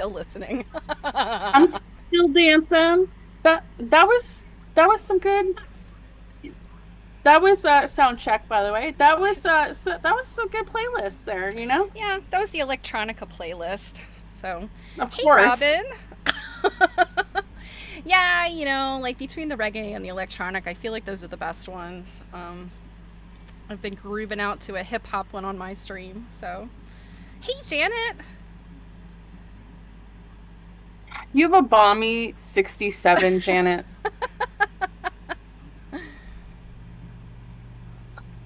still listening. I'm still dancing. That was some good. That was sound check, by the way. That was some good playlist there. Yeah, that was the electronica playlist. So, Of hey, course. Robin. Yeah, like between the reggae and the electronic, I feel like those are the best ones. I've been grooving out to a hip hop one on my stream. So, hey, Janet. You have a balmy 67, Janet.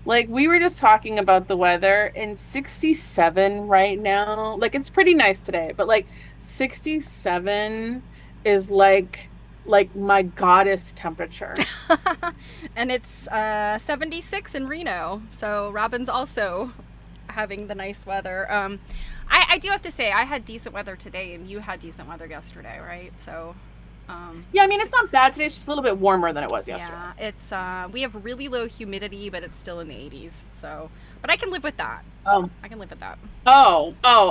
Like, we were just talking about the weather, and 67 right now, like, it's pretty nice today, but like 67 is like my goddess temperature. And it's 76 in Reno. So Robin's also having the nice weather. I do have to say, I had decent weather today, and you had decent weather yesterday, right? So, Yeah, I mean, it's not bad today, it's just a little bit warmer than it was yesterday. yeah, it's we have really low humidity, but it's still in the 80s. So, but I can live with that. Oh, I can live with that.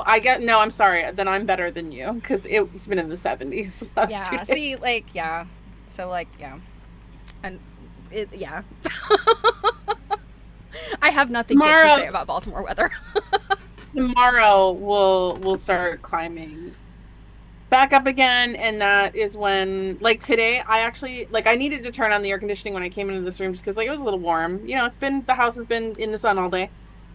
I get, no, I'm sorry. Then I'm better than you because it's been in the 70s the last two Yeah. See, days. like, yeah. So, like, yeah, and yeah. I have nothing good to say Tomorrow, about Baltimore weather. tomorrow we'll start climbing back up again, and that is when, like, today I actually, like, I needed to turn on the air conditioning when I came into this room just because, like, it was a little warm. The house has been in the sun all day.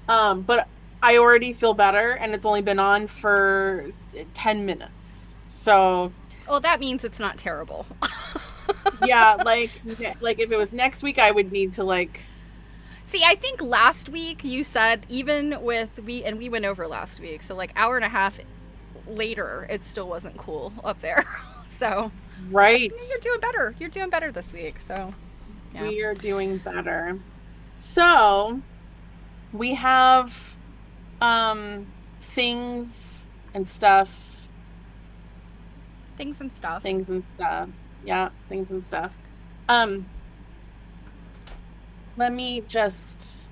But I already feel better, and it's only been on for 10 minutes. So Well, that means it's not terrible. yeah, like if it was next week I would need to, like, See, I think last week you said even with we went over last week, so like hour and a half later, it still wasn't cool up there. So right, you're doing better. You're doing better this week. So yeah, we are doing better. So we have things and stuff, things and stuff. things and stuff. Yeah, things and stuff. Um, let me just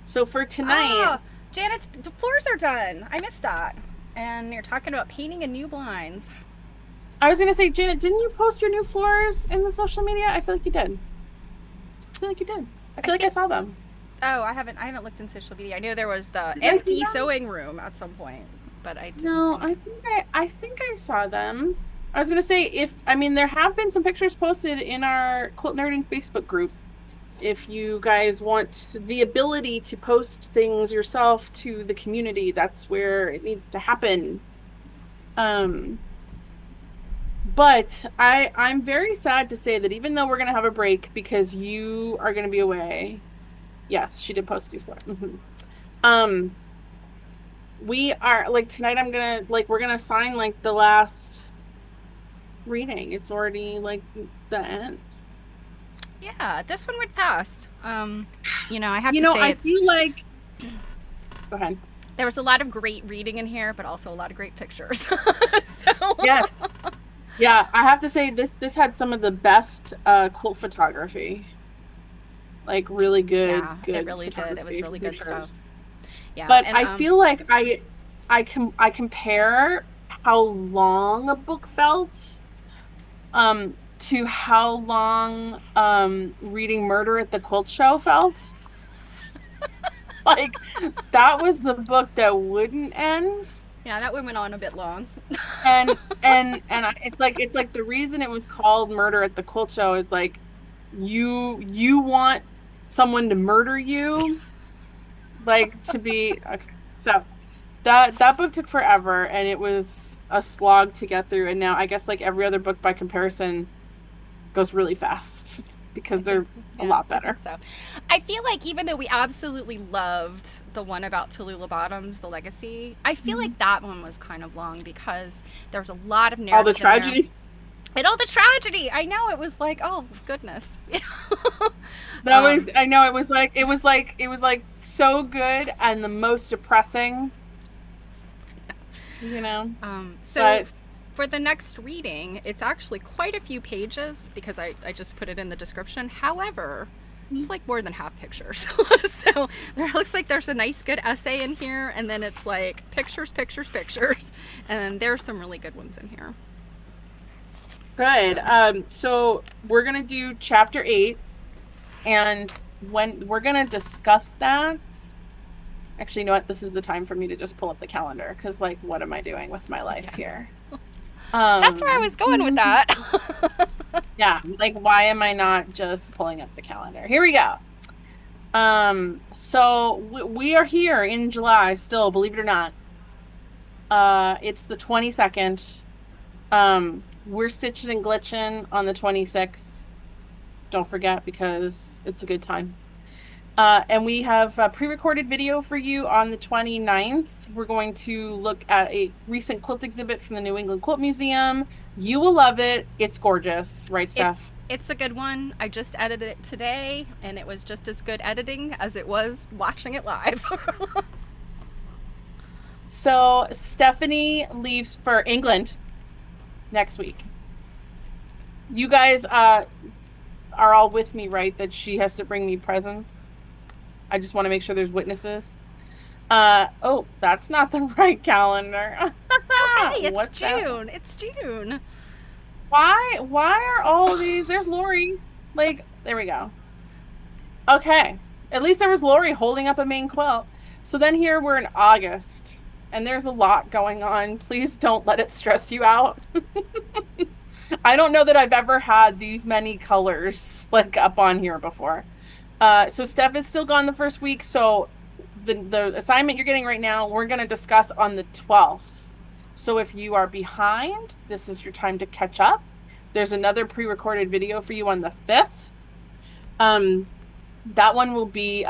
so for tonight, Oh, Janet's floors are done. I missed that. And you're talking about painting and new blinds. I was gonna say, Janet, didn't you post your new floors in the social media? I feel like you did. I feel like you did. I I feel like I think. saw them. Oh, I haven't looked in social media. I know there was the Did I see empty them? sewing room at some point, but I didn't No, see. I think I saw them. I was gonna say, I mean, there have been some pictures posted in our Quilt Nerding Facebook group. If you guys want the ability to post things yourself to the community, that's where it needs to happen. Um, but I'm very sad to say that even though we're gonna have a break because you are gonna be away, yes, she did post before. Um, we are, like, tonight we're gonna sign, like, the last reading. It's already, like, the end. Yeah, this one went fast. I have to say I it's feel like, go ahead. there was a lot of great reading in here, but also a lot of great pictures. So Yes. Yeah, I have to say this had some of the best quilt photography. Like, really good, yeah, it good really did. It was photography really good stuff. pictures. Yeah, But and I feel like I compare how long a book felt to how long reading Murder at the Quilt Show felt. Like, that was the book that wouldn't end. yeah, that one went on a bit long. It's like the reason it was called Murder at the Quilt Show is like, you want someone to murder you, like, to be okay. So that book took forever, and it was a slog to get through, and now I guess, like, every other book by comparison goes really fast because I think, they're a yeah, lot I think better. so. I feel like even though we absolutely loved the one about Tallulah Bottoms, The Legacy, I feel Mhm. like that one was kind of long because there was a lot of All the narrative in there. tragedy. And all the tragedy. I know it was like, oh goodness. That was, um, I know, it was like so good and the most depressing, you know. so But for the next reading, it's actually quite a few pages because I just put it in the description. However, it's like more than half pictures. So know, there looks like there's a nice good essay in here, and then it's like pictures, pictures, pictures, and then there's some really good ones in here. Good. So we're gonna do chapter 8, and when we're gonna discuss that. Actually, you know what? This is the time for me to just pull up the calendar, because, like, what am I doing with my life here? That's where I was going with that. Yeah, like, why am I not just pulling up the calendar? Here we go. So we are here in July still, believe it or not. It's the 22nd. We're stitching and glitching on the 26th. Don't forget, because it's a good time. And we have a pre-recorded video for you on the 29th. We're going to look at a recent quilt exhibit from the New England Quilt Museum. You will love it. It's gorgeous, right, Steph? It's a good one. I just edited it today, and it was just as good editing as it was watching it live. So Stephanie leaves for England next week. You guys are all with me, right? That she has to bring me presents. I just want to make sure there's witnesses. Oh, that's not the right calendar. Hey, it's What's June. that? It's June. Why are all these? There's Laurie. Like, there we go. Okay. At least there was Laurie holding up a Maine quilt. So then here we're in August, and there's a lot going on. Please don't let it stress you out. I don't know that I've ever had these many colors like up on here before. So Steph is still gone the first week. So the assignment you're getting right now, we're going to discuss on the 12th. So if you are behind, this is your time to catch up. There's another pre-recorded video for you on the 5th. That one will be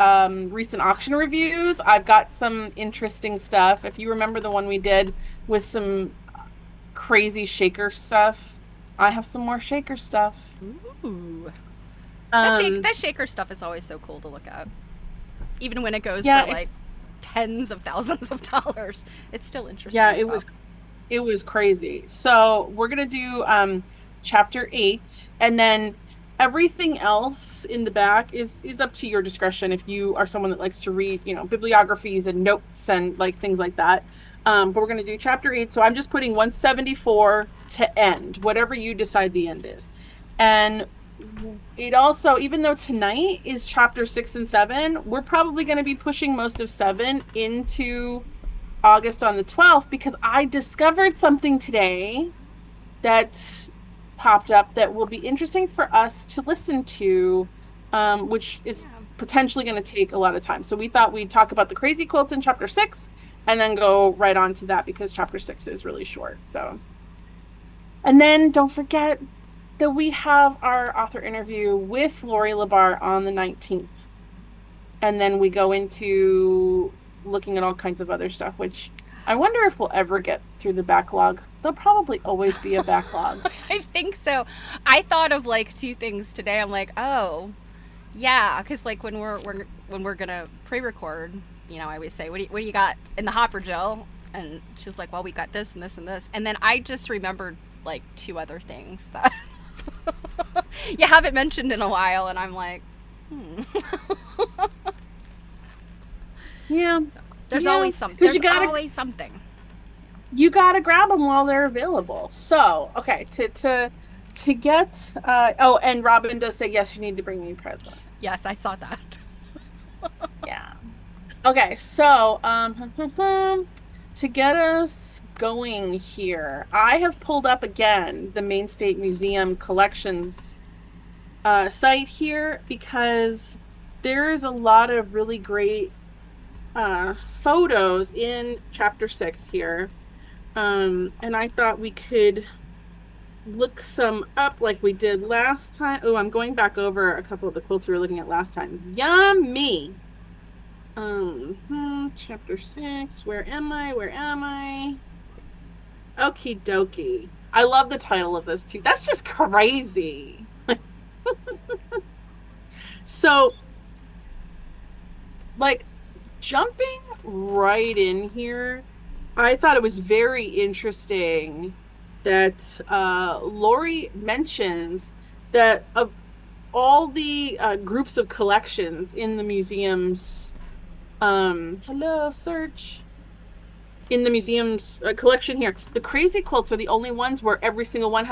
recent auction reviews. I've got some interesting stuff. If you remember the one we did with some crazy shaker stuff, I have some more shaker stuff. Ooh. That shaker stuff is always so cool to look at. Even when it goes for like tens of thousands of dollars, it's still interesting. Yeah, it was crazy. So we're gonna do chapter 8, and then everything else in the back is up to your discretion. If you are someone that likes to read, bibliographies and notes and like things like that. But we're gonna do chapter 8. So I'm just putting 174 to end, whatever you decide the end is. And it also, even though tonight is chapter 6 and 7, we're probably going to be pushing most of 7 into August on the 12th, because I discovered something today that popped up that will be interesting for us to listen to, which is potentially going to take a lot of time. So we thought we'd talk about the crazy quilts in chapter 6 and then go right on to that, because chapter 6 is really short. So, and then don't forget that we have our author interview with Laurie LaBar on the 19th. And then we go into looking at all kinds of other stuff, which I wonder if we'll ever get through the backlog. There'll probably always be a backlog. I think so. I thought of like 2 things today. I'm like, oh, yeah, because like when we're gonna pre-record, I always say, what do you got in the hopper, Jill? And she's like, well, we got this and this and this. And then I just remembered like 2 other things that you haven't mentioned in a while, and I'm like, Yeah. There's always something. There's always something. You gotta grab them while they're available. So, okay, to get and Robin does say, yes, you need to bring me a present. Yes, I saw that. Yeah. Okay, so to get us going here, I have pulled up again the Maine State Museum collections site here, because there's a lot of really great photos in chapter 6 here, and I thought we could look some up like we did last time. Oh, I'm going back over a couple of the quilts we were looking at last time. Yummy. Chapter 6. Where am I? Okie dokie. I love the title of this too. That's just crazy. So, like, jumping right in here, I thought it was very interesting that Laurie mentions that all the groups of collections in the museum's hello, search. In the museum's collection here, the crazy quilts are the only ones where every single one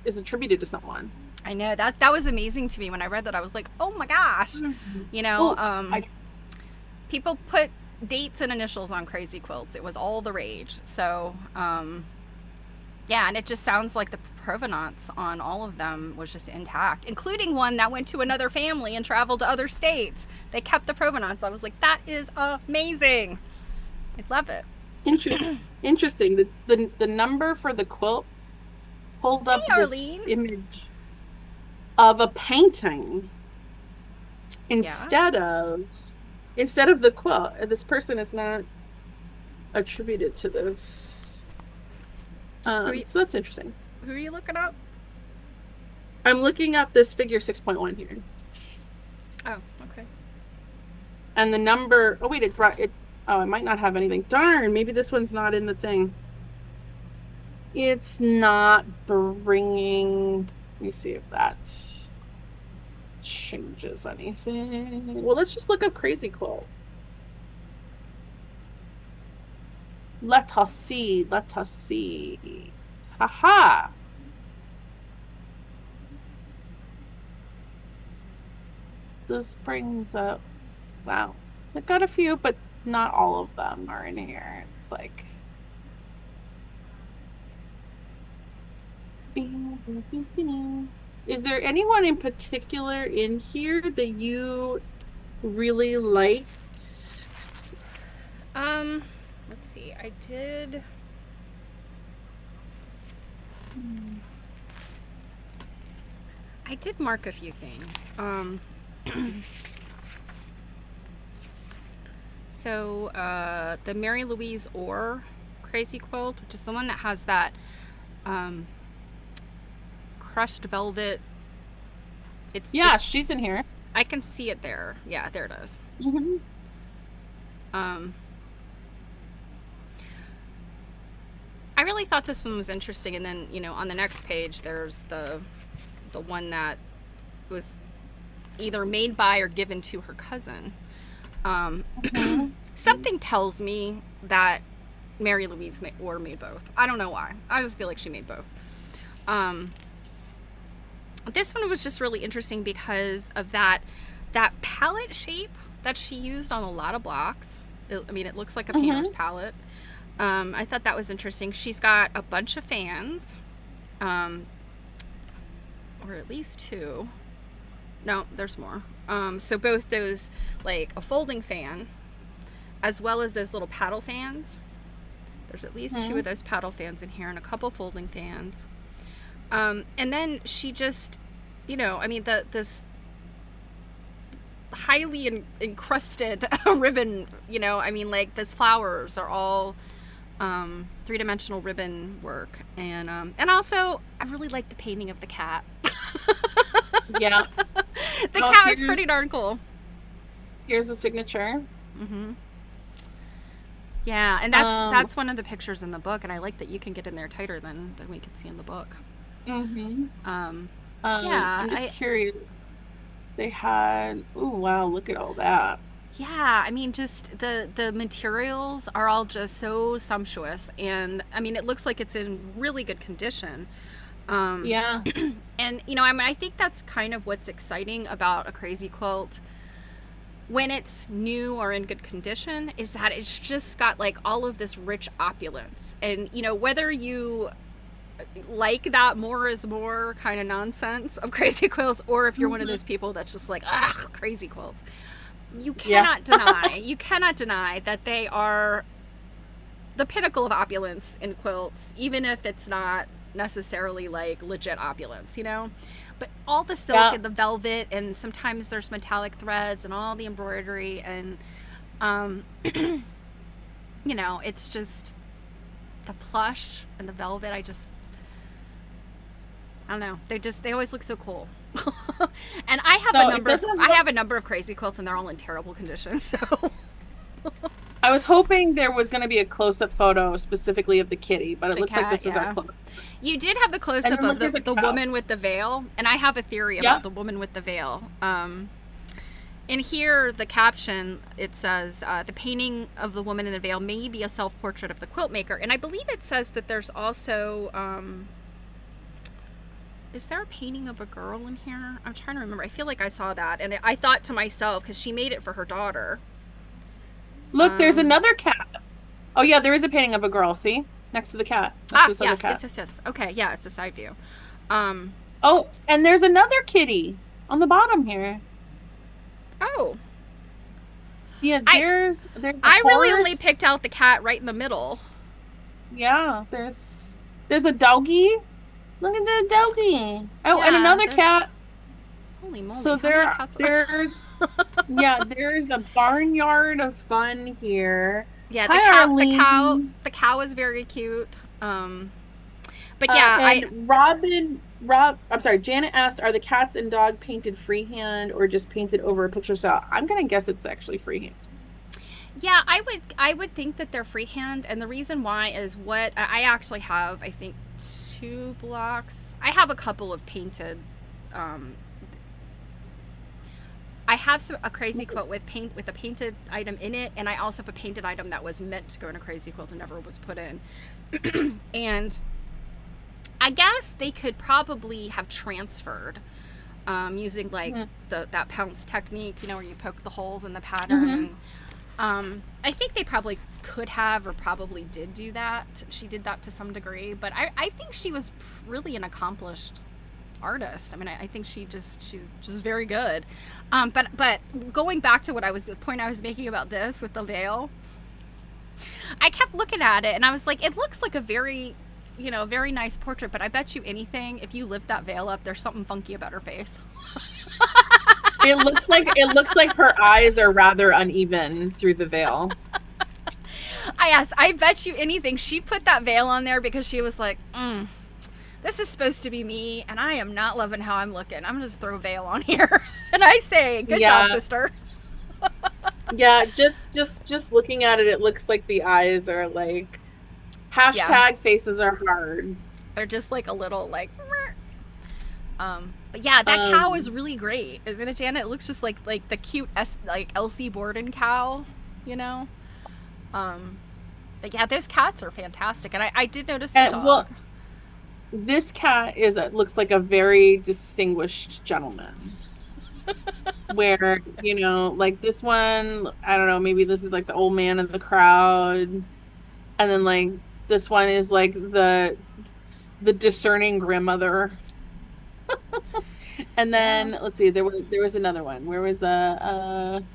is attributed to someone. I know that was amazing to me when I read that. I was like, oh my gosh, you know, people put dates and initials on crazy quilts. It was all the rage. So, yeah, and it just sounds like the provenance on all of them was just intact, including one that went to another family and traveled to other states. They kept the provenance. I was like, that is amazing. I love it. Interesting. The number for the quilt pulled up this image of a painting instead of the quilt. This person is not attributed to this. So that's interesting. Who are you looking up? I'm looking up this figure 6.1 here. Oh, okay. And the number, oh wait, oh, it might not have anything. Darn, maybe this one's not in the thing. It's not bringing, let me see if that changes anything. Well, let's just look up crazy quilt. Let us see. Haha. This brings up, wow. I've got a few, but not all of them are in here. It's like, is there anyone in particular in here that you really liked? Let's see. I did. I did mark a few things. So the Mary Louise Orr crazy quilt, which is the one that has that crushed velvet. She's in here. I can see it there. Yeah, there it is. Mm-hmm. I really thought this one was interesting, and then on the next page there's the one that was either made by or given to her cousin. Something tells me that Mary Louise Orr made both. I don't know why. I just feel like she made both. This one was just really interesting because of that palette shape that she used on a lot of blocks. It looks like a painter's palette. I thought that was interesting. She's got a bunch of fans, or at least two. No, there's more. So both those, like a folding fan, as well as those little paddle fans. There's at least two of those paddle fans in here and a couple folding fans. And then she just, this highly encrusted ribbon, those flowers are all three-dimensional ribbon work. And also, I really like the painting of the cat. Yeah. The cat is pretty darn cool. Here's a signature. Mm-hmm. Yeah, and that's one of the pictures in the book, and I like that you can get in there tighter than we could see in the book. Mm-hmm. Yeah. I'm just curious. They had, oh wow, look at all that. Yeah, just the materials are all just so sumptuous, and it looks like it's in really good condition. Yeah. And I think that's kind of what's exciting about a crazy quilt when it's new or in good condition, is that it's just got like all of this rich opulence. And whether you like that more is more kind of nonsense of crazy quilts, or if you're one of those people that's just like, ugh, crazy quilts, you cannot deny that they are the pinnacle of opulence in quilts, even if it's not necessarily like legit opulence, but all the silk and the velvet, and sometimes there's metallic threads and all the embroidery, and it's just the plush and the velvet. I don't know, they always look so cool. And I have a number of crazy quilts, and they're all in terrible condition, so I was hoping there was going to be a close-up photo specifically of the kitty, but it looks like cat, this is our yeah. close. You did have the close And up then of look, there's a the cow. woman with the veil, and I have a theory Yeah. about the woman with the veil. In here, the caption, it says, the painting of the woman in the veil may be a self-portrait of the quilt maker. And I believe it says that there's also, is there a painting of a girl in here? I'm trying to remember. I feel like I saw that. And I thought to myself, because she made it for her daughter. Look, there's another cat. Oh, yeah, there is a painting of a girl, see? Next to the cat. Next to this other cat. Yes. Okay, yeah, it's a side view. Oh, and there's another kitty on the bottom here. Oh. Yeah, there's I really only picked out the cat right in the middle. Yeah, there's a doggy. Look at the doggy. Oh, Yeah, and another cat. Holy moly. So there's there's a barnyard of fun here. Yeah, Hi, the cow is very cute. But yeah, and I'm sorry, Janet asked, are the cats and dog painted freehand or just painted over a picture style? I'm gonna guess it's actually freehand. Yeah, I would think that they're freehand, and the reason why is what I actually have, I think 2 blocks. I have a couple of painted I have a crazy quilt with a painted item in it, and I also have a painted item that was meant to go in a crazy quilt and never was put in. And I guess they could probably have transferred using like that pounce technique, where you poke the holes in the pattern. And I think they probably could have, or probably did do that. She did that to some degree, but I think she was really an accomplished artist. I mean, I think she was very good. But going back to the point I was making about this with the veil, I kept looking at it and I was like, it looks like a very, very nice portrait, but I bet you anything, if you lift that veil up, there's something funky about her face. It looks like her eyes are rather uneven through the veil. I bet you anything she put that veil on there because she was like, this is supposed to be me, and I am not loving how I'm looking. I'm gonna just throw a veil on here. And I say, good job, sister. Yeah, just looking at it, it looks like the eyes are like faces are hard. They're just like a little like but yeah, that cow is really great, isn't it, Janet? It looks just like the cute Elsie Borden cow, but yeah, those cats are fantastic, and I did notice the dog. Well, this cat looks like a very distinguished gentleman. Where, like this one, I don't know, maybe this is like the old man in the crowd. And then like this one is like the discerning grandmother. And then let's see, there was another one. Where was I'm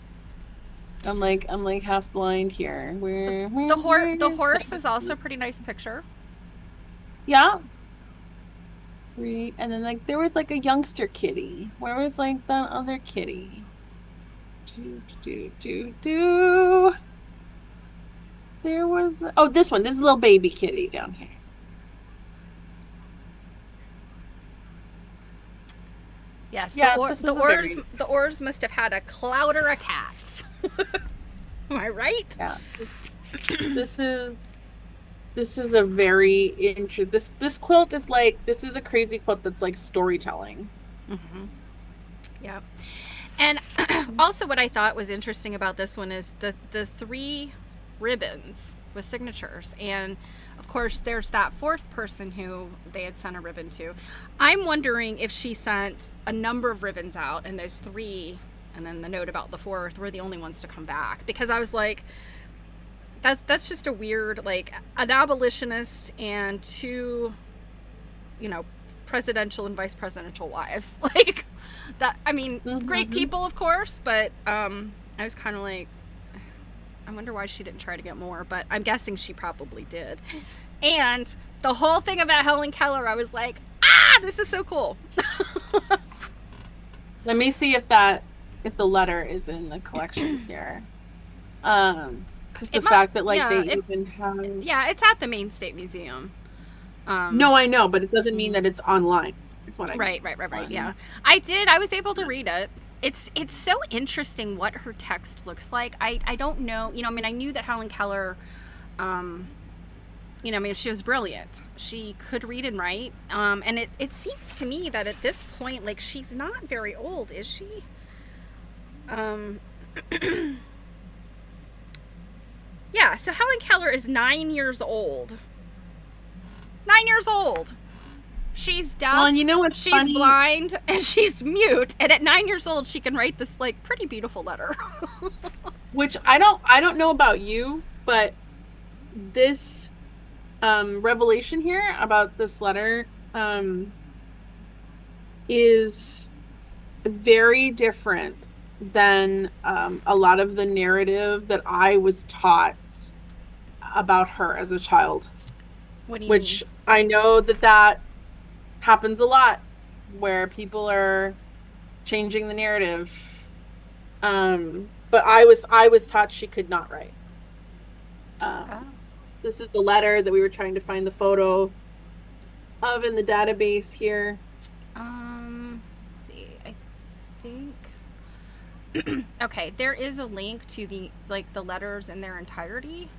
like half blind here. Where the horse is also a pretty nice picture. Yeah. And then like there was like a youngster kitty. Where was like the other kitty? There was this one. This is a little baby kitty down here. Yes, yeah, the oars must have had a clouder of cats. Am I right? Yeah. This is a very interesting. This quilt is like, this is a crazy quilt that's like storytelling. Yeah. And also what I thought was interesting about this one is the 3 ribbons with signatures, and of course there's that 4th person who they had sent a ribbon to. I'm wondering if she sent a number of ribbons out, and those 3 and then the note about the 4th were the only ones to come back, because I was like, that's just a weird, like, an abolitionist and 2 presidential and vice presidential wives, like that. I mean, great people, of course, but I was kind of like, I wonder why she didn't try to get more, but I'm guessing she probably did. And the whole thing about Helen Keller, I was like, this is so cool. Let me see if the letter is in the collections here. Because the fact that like they even have... Yeah, it's at the Maine State Museum. No, I know, but it doesn't mean that it's online. Is what I mean. Right. Yeah, I was able to read it. It's so interesting what her text looks like. I don't know, I mean, I knew that Helen Keller, I mean, she was brilliant. She could read and write. And it seems to me that at this point, like, she's not very old, is she? Yeah, so Helen Keller is 9 years old. 9 years old. She's deaf. Well, and you know what's she's funny? blind, and she's mute. And at 9 years old, she can write this, like, pretty beautiful letter. Which I don't know about you, but this revelation here about this letter is very different than a lot of the narrative that I was taught about her as a child. What do you Which mean? I know that happens a lot, where people are changing the narrative. But I was taught she could not write. Oh. This is the letter that we were trying to find the photo of in the database here. Let's see. I think. Okay, there is a link to the letters in their entirety.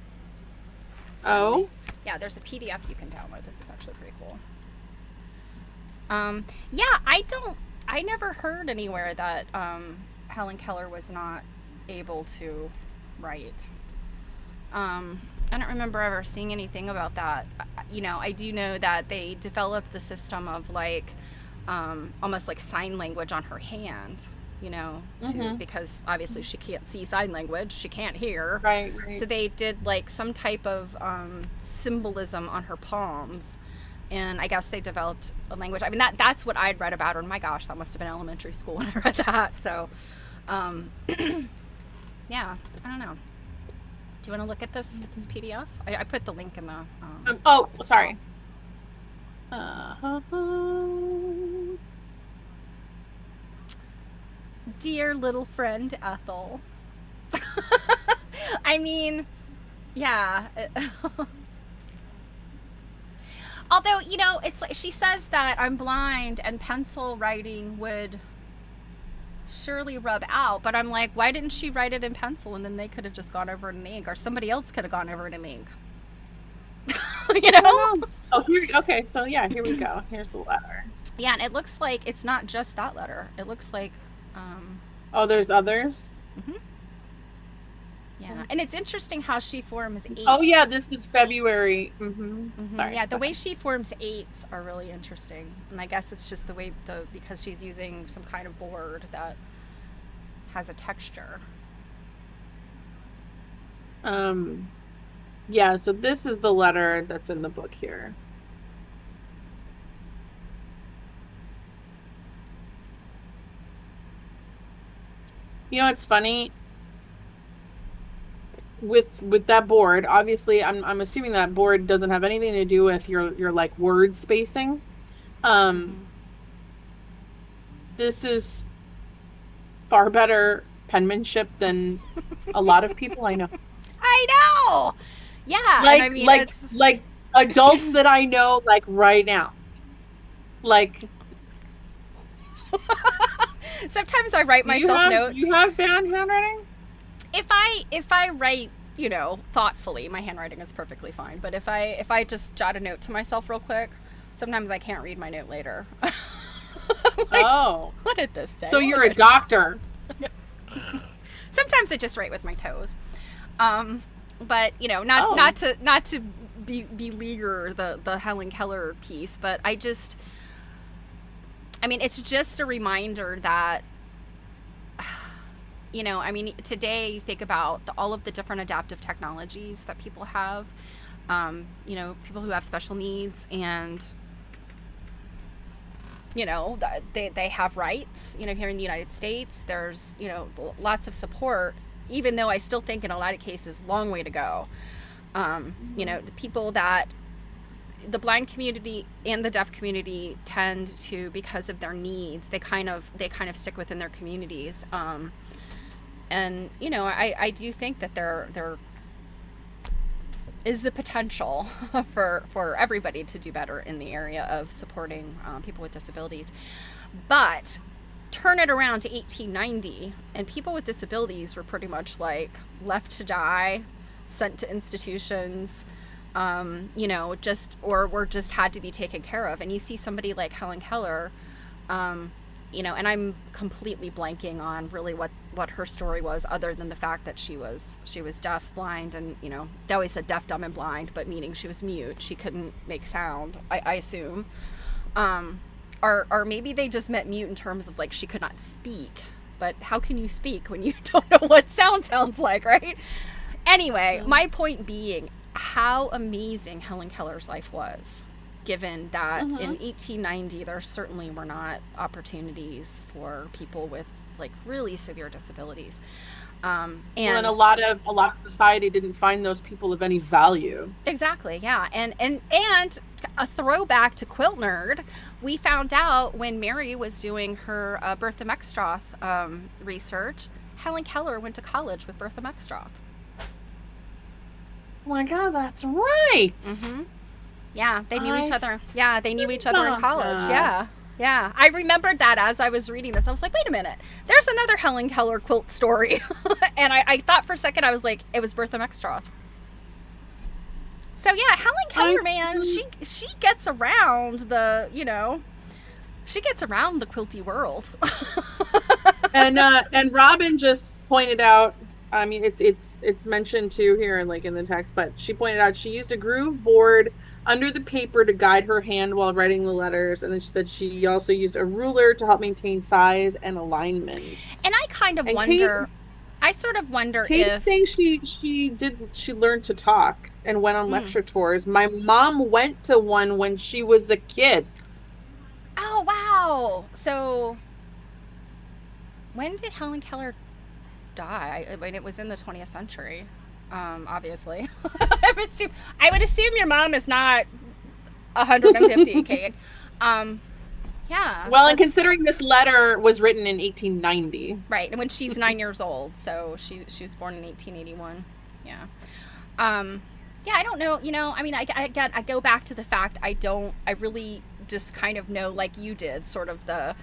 Oh. Yeah, there's a PDF you can download. This is actually pretty cool. Yeah, I never heard anywhere that Helen Keller was not able to write. I don't remember ever seeing anything about that. I do know that they developed the system of almost like sign language on her hand, because obviously she can't see sign language, she can't hear. Right. So they did like some type of symbolism on her palms, and I guess they developed a language. I mean, that's what I'd read about her, and my gosh, that must have been elementary school when I read that. So, yeah, I don't know. Do you want to look at this PDF? I put the link in the. Oh, sorry. Dear little friend Ethel. I mean, yeah. Although, it's like she says that I'm blind and pencil writing would surely rub out, but I'm like, why didn't she write it in pencil, and then they could have just gone over it in ink, or somebody else could have gone over it in ink. Oh, okay, so yeah, here we go. Here's the letter. Yeah, and it looks like it's not just that letter. It looks like oh, there's others. Yeah, and it's interesting how she forms eights. Oh yeah, this is February. Sorry. Yeah, the way she forms eights are really interesting, and I guess it's just the way because she's using some kind of board that has a texture. Yeah, so this is the letter that's in the book here. It's funny with that board. Obviously, I'm assuming that board doesn't have anything to do with your like word spacing. This is far better penmanship than a lot of people I know. I know. Yeah, Like, and I mean, like adults that I know, like right now. Like, sometimes I write myself notes. Do you have bad handwriting? If I write, thoughtfully, my handwriting is perfectly fine. But if I just jot a note to myself real quick, sometimes I can't read my note later. Oh, what did this say? So you're a doctor. Sometimes I just write with my toes. But not to beleaguer the Helen Keller piece, but it's just a reminder that today you think about all of the different adaptive technologies that people have, people who have special needs, and they have rights. Here in the United States, there's lots of support, even though I still think in a lot of cases, long way to go. The people that the blind community and the deaf community tend to, because of their needs, they kind of stick within their communities. And I do think that there is the potential for everybody to do better in the area of supporting people with disabilities. But turn it around to 1890, and people with disabilities were pretty much like left to die, sent to institutions, or were just had to be taken care of. And you see somebody like Helen Keller, and I'm completely blanking on really what her story was, other than the fact that she was deaf, blind, and they always said deaf, dumb, and blind, but meaning she was mute. She couldn't make sound, I assume. Or maybe they just meant mute in terms of like she could not speak. But how can you speak when you don't know what sound sounds like, right? Anyway, my point being how amazing Helen Keller's life was, given that in 1890 there certainly were not opportunities for people with like really severe disabilities. And a lot of society didn't find those people of any value. Exactly, yeah. And a throwback to Quilt Nerd, we found out when Mary was doing her Bertha Meckstroth research, Helen Keller went to college with Bertha Meckstroth. Oh my God, that's right. Mm-hmm. Yeah, they knew each other. Yeah, they knew each other in college. Yeah. I remembered that as I was reading this. I was like, wait a minute, there's another Helen Keller quilt story. And I thought for a second, I was like, it was Bertha Meckstroth. So yeah, Helen Keller, man, she gets around she gets around the quilty world. and Robin just pointed out, I mean, it's mentioned too here in the text, but she pointed out she used a groove board under the paper to guide her hand while writing the letters, and then she said she also used a ruler to help maintain size and alignment. And I kind of wonder. I sort of wonder Kate's saying she learned to talk and went on lecture tours. My mom went to one when she was a kid. Oh wow! So when did Helen Keller die? I mean, it was in the 20th century. Obviously. I would assume your mom is not 150, Kate. Yeah. Well, and considering this letter was written in 1890. Right, and when she's 9 years old, so she was born in 1881. Yeah. Yeah, I don't know, I mean, I go back to the fact I really just kind of know, like you did, sort of the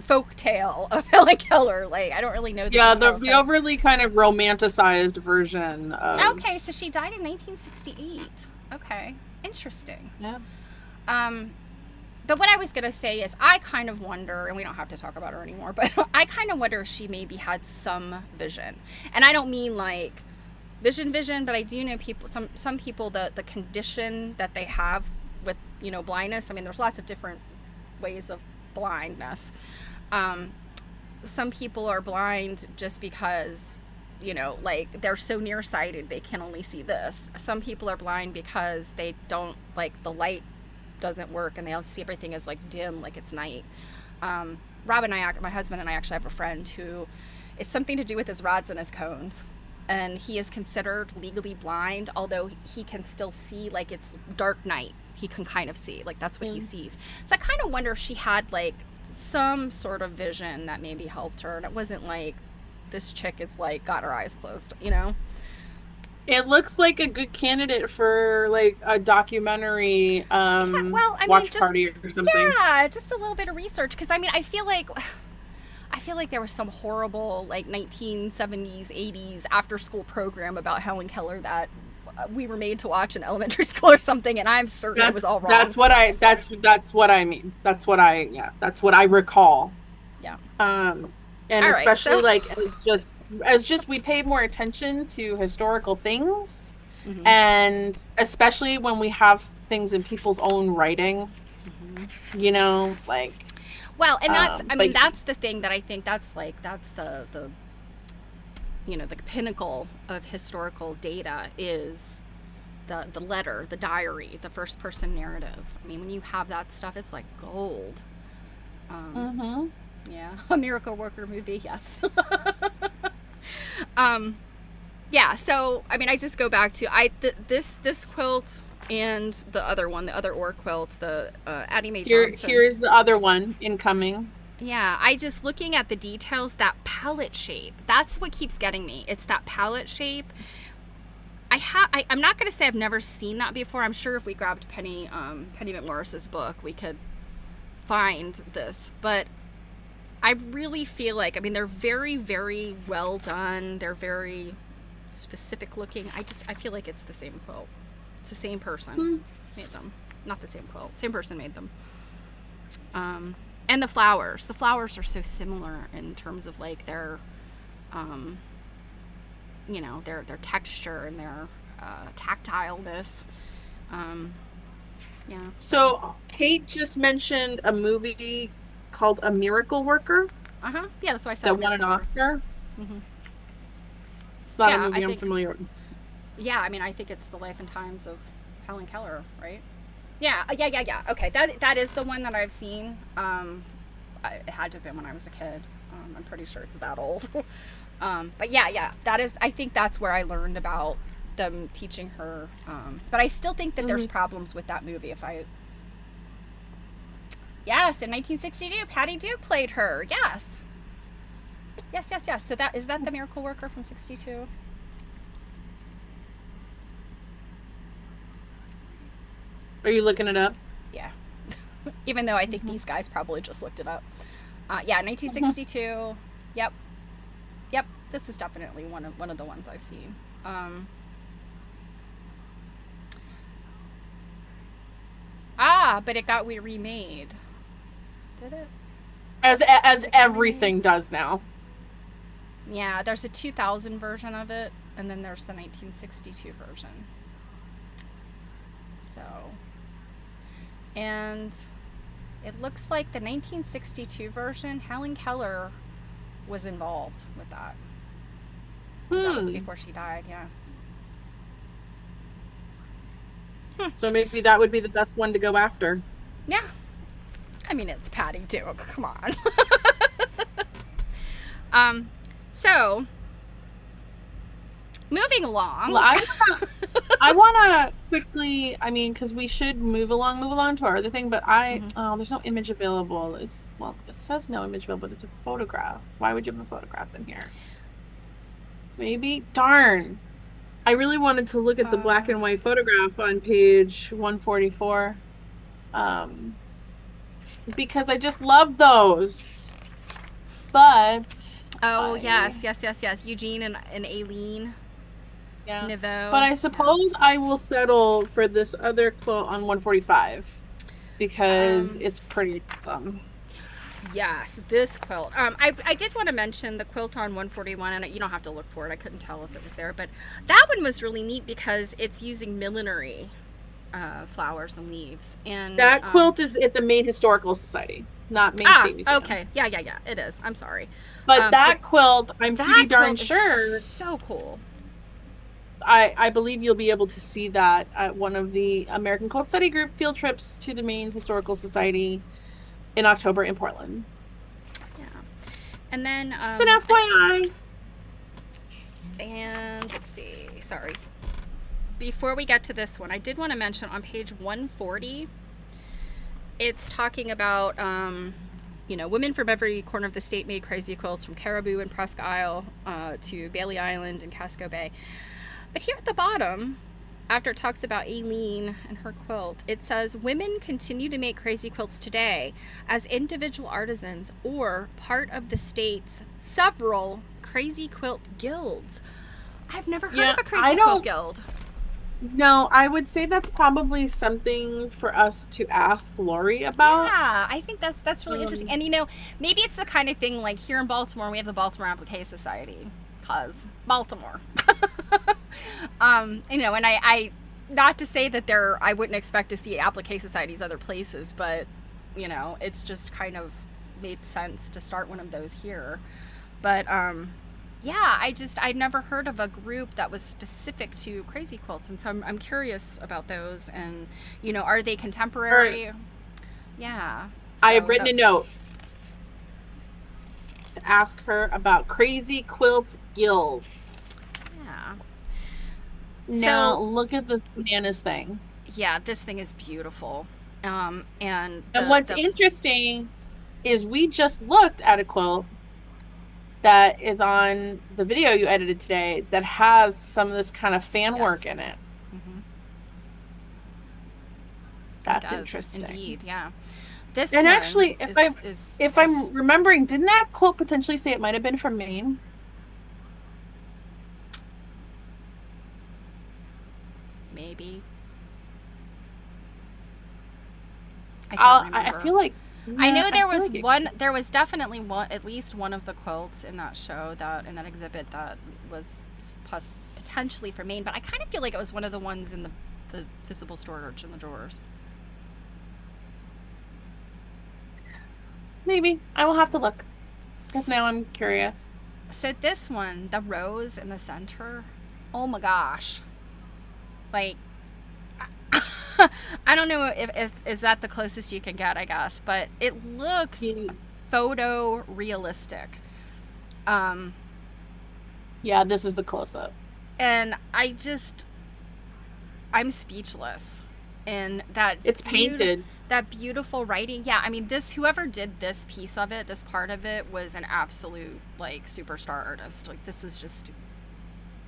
folk tale of Helen Keller. Like, I don't really know the details. The overly kind of romanticized version of... Okay, so she died in 1968. Okay, interesting. Yeah. But what I was going to say is I kind of wonder, and we don't have to talk about her anymore, but I kind of wonder if she maybe had some vision. And I don't mean like vision, but I do know people, some people, the condition that they have with, blindness. I mean, there's lots of different ways of blindness. Some people are blind just because like they're so nearsighted they can only see this. Some people are blind because they don't, like, the light doesn't work and they'll see everything as like dim, like it's night. Rob and I, my husband and I, actually have a friend who, it's something to do with his rods and his cones, and he is considered legally blind, although he can still see, like it's dark night, he can kind of see, like that's what he sees. So I kind of wonder if she had like some sort of vision that maybe helped her, and it wasn't like this chick is like got her eyes closed, It looks like a good candidate for like a documentary watch party or something. Yeah, just a little bit of research, because I mean I feel like there was some horrible like 1970s 80s after school program about Helen Keller that we were made to watch in elementary school or something, and I'm certain it was all wrong. That's what I mean. That's what I recall. Yeah. And all especially right, so... like as just we pay more attention to historical things, and especially when we have things in people's own writing, like. Well, and that's I mean that's the thing that I think that's the the pinnacle of historical data is the letter, the diary, the first person narrative. I mean, when you have that stuff, it's like gold. Yeah, a Miracle Worker movie, yes. Yeah, so I mean, I just go back to this quilt and the other one, the other Orr quilt, the Addie Mae Johnson. Here is the other one incoming. Yeah, I just looking at the details, that palette shape, that's what keeps getting me. It's that palette shape. I'm not going to say I've never seen that before. I'm sure if we grabbed Penny McMorris's book, we could find this. But I really feel like, I mean, they're very, very well done. They're very specific looking. I feel like it's the same quilt. It's the same person made them. Not the same quilt. Same person made them. And the flowers. The flowers are so similar in terms of like their, you know, their texture and their tactileness. Yeah. So Kate just mentioned a movie called A Miracle Worker. Yeah, that's why I said that won an Oscar. Mm-hmm. It's not a movie I'm familiar with. Yeah, I mean, I think it's The Life and Times of Helen Keller, right? Yeah. Okay, that is the one that I've seen. It had to have been when I was a kid. I'm pretty sure it's that old. But yeah, that is. I think that's where I learned about them teaching her. But I still think that there's problems with that movie. Yes, in 1962, Patty Duke played her. Yes. So is that The Miracle Worker from 62? Are you looking it up? Yeah. Even though I think these guys probably just looked it up. Yeah, 1962. Yep. This is definitely one of the ones I've seen. But it got remade. Did it? As everything does now. Yeah, there's a 2000 version of it, and then there's the 1962 version. So, and it looks like the 1962 version, Helen Keller was involved with that. That was before she died, yeah. So maybe that would be the best one to go after. Yeah. I mean, it's Patty Duke. Come on. So, moving along. Well, I want to quickly, I mean, because we should move along to our other thing, but there's no image available. It says no image available, but it's a photograph. Why would you have a photograph in here? Maybe? Darn. I really wanted to look at the black and white photograph on page 144. Because I just love those. But yes. Eugene and Aileen. Yeah. Niveau. But I suppose I will settle for this other quilt on 145 because it's pretty awesome. Yes, this quilt. I did want to mention the quilt on 141, and you don't have to look for it. I couldn't tell if it was there, but that one was really neat because it's using millinery flowers and leaves. And that quilt is at the Maine Historical Society, not Maine State Museum. Okay. Yeah, it is. I'm sorry. But that quilt, I'm pretty darn sure. So cool. I believe you'll be able to see that at one of the American Quilt Study Group field trips to the Maine Historical Society in October in Portland. Yeah. And then it's an FYI. And let's see. Sorry. Before we get to this one, I did want to mention on page 140, it's talking about women from every corner of the state made crazy quilts, from Caribou and Presque Isle to Bailey Island and Casco Bay. But here at the bottom, after it talks about Aileen and her quilt, it says, women continue to make crazy quilts today as individual artisans or part of the state's several crazy quilt guilds. I've never heard of a crazy quilt guild. No, I would say that's probably something for us to ask Laurie about. Yeah, I think that's really interesting. And maybe it's the kind of thing like here in Baltimore, we have the Baltimore Applique Society, cause Baltimore. And I not to say that I wouldn't expect to see applique societies other places, but it's just kind of made sense to start one of those here. But I'd never heard of a group that was specific to crazy quilts, and so I'm curious about those. And are they contemporary? Yeah. I have written a note to ask her about crazy quilt guilds. Yeah. Now look at the bananas thing. Yeah, this thing is beautiful. And what's interesting is we just looked at a quilt that is on the video you edited today that has some of this kind of fan work Yes. in it. Mm-hmm. It That's does interesting. indeed. Yeah. This And one actually, is if just I'm remembering, didn't that quote potentially say it might have been from Maine? maybe. I don't I remember. feel like I yeah, know I there feel was like it. one. There was definitely one, at least one of the quilts in that show, that in that exhibit, that was potentially from Maine. But I kind of feel like it was one of the ones in the visible storage in the drawers. Maybe I will have to look because now I'm curious. So this one, the rose in the center. Oh my gosh! Like, I don't know if is that the closest you can get, I guess, but it looks Ye- photo realistic. Um, Yeah, this is the close up. and I'm speechless. And It's painted. that beautiful writing. Yeah, I mean, this whoever did this piece of it, this part of it, was an absolute like superstar artist. Like, this is just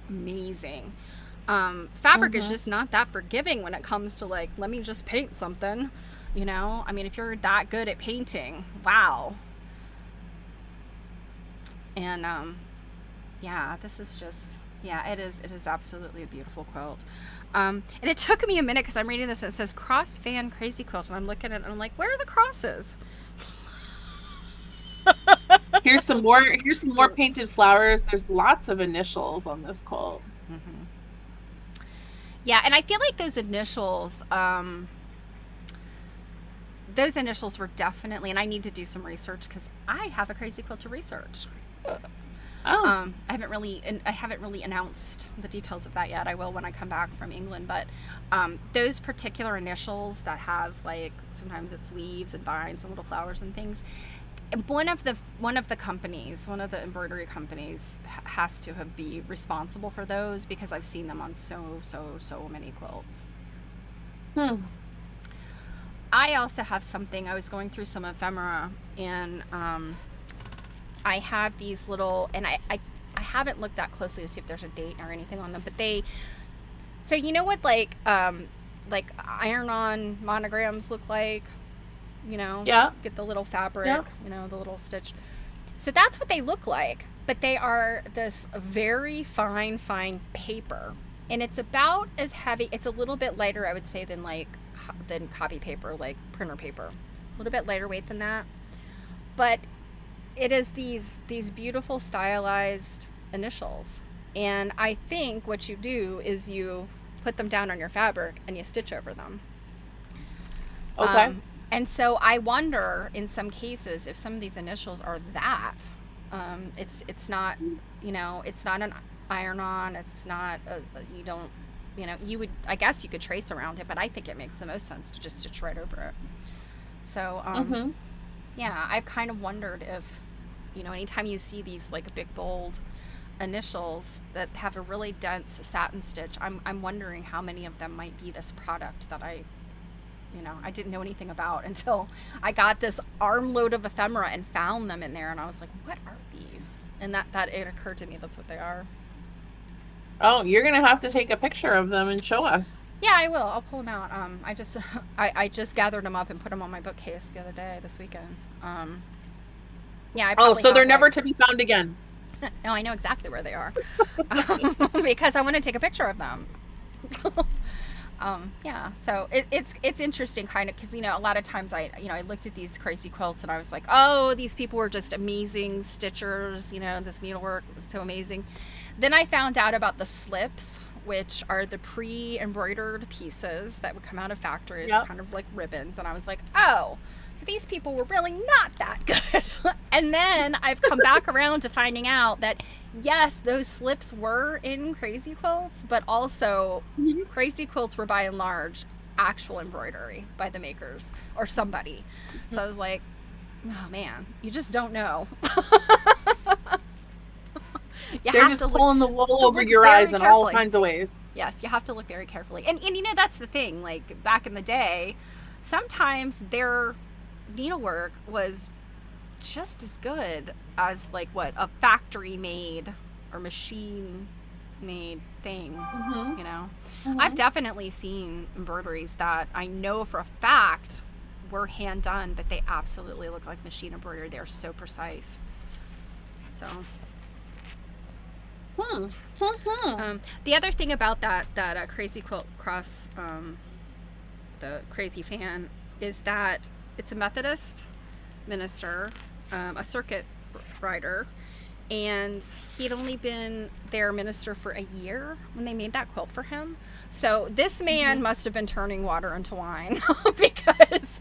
amazing. Fabric is Mm-hmm. just not that forgiving when it comes to like, let me just paint something. You know, I mean, if you're that good at painting, wow. And yeah, this is just, yeah, it is absolutely a beautiful quilt. And it took me a minute because I'm reading this and it says cross fan crazy quilt, and I'm looking at it and I'm like, where are the crosses? Here's some more painted flowers. There's lots of initials on this quilt. Mm-hmm. Yeah, and I feel like those initials were definitely, and I need to do some research because I have a crazy quilt to research. Oh, I haven't really announced the details of that yet. I will when I come back from England. But those particular initials that have, like, sometimes it's leaves and vines and little flowers and things. One of the companies, one of the embroidery companies, has to be responsible for those because I've seen them on so many quilts. hmm. I also have something. I was going through some ephemera, and I have these little, and I haven't looked that closely to see if there's a date or anything on them, but so you know what, like iron-on monograms look like, you know, Yeah, get the little fabric, yeah. you know, the little stitch. So that's what they look like, but they are this very fine paper, and it's about as heavy. It's a little bit lighter, I would say, than copy paper, like printer paper, a little bit lighter weight than that, but it is these beautiful stylized initials. And I think what you do is you put them down on your fabric and you stitch over them. Okay. And so I wonder, in some cases, if some of these initials are that. It's not, you know, it's not an iron-on. It's not you don't, you know, you would, I guess you could trace around it, but I think it makes the most sense to just stitch right over it. So Mm-hmm. yeah, I've kind of wondered if, you know, anytime you see these like big bold initials that have a really dense satin stitch, I'm wondering how many of them might be this product that I didn't know anything about until I got this armload of ephemera and found them in there, and I was like, what are these? And that it occurred to me that's what they are. Oh, you're gonna have to take a picture of them and show us. Yeah, I will. I'll pull them out. I just I just gathered them up and put them on my bookcase the other day, this weekend. Yeah, I Oh, probably so they're have like, never to be found again. no, I know exactly where they are, because I want to take a picture of them. Yeah, so it's interesting, kind of, because, you know, a lot of times I looked at these crazy quilts and I was like, oh, these people were just amazing stitchers. You know, this needlework was so amazing. Then I found out about the slips, which are the pre-embroidered pieces that would come out of factories, Yep. kind of like ribbons, and I was like, oh, so these people were really not that good. And then I've come back around to finding out that yes, those slips were in crazy quilts, but also Mhm. crazy quilts were by and large actual embroidery by the makers or somebody. So I was like, oh man, you just don't know. You They're have just to pulling the wool to over look your very eyes in all carefully. kinds of ways. Yes, you have to look very carefully. And you know, that's the thing. Like, back in the day, sometimes their needlework was just as good as like what a factory made or machine made thing, Mm-hmm. you know. I've Mm-hmm. definitely seen embroideries that I know for a fact were hand done, but they absolutely look like machine embroidery. They're so precise. So Hmm. Hmm. the other thing about that Crazy Quilt Cross, the Crazy Fan, is that it's a Methodist minister, a circuit rider, and he'd only been their minister for a year when they made that quilt for him. So this man must have been turning water into wine because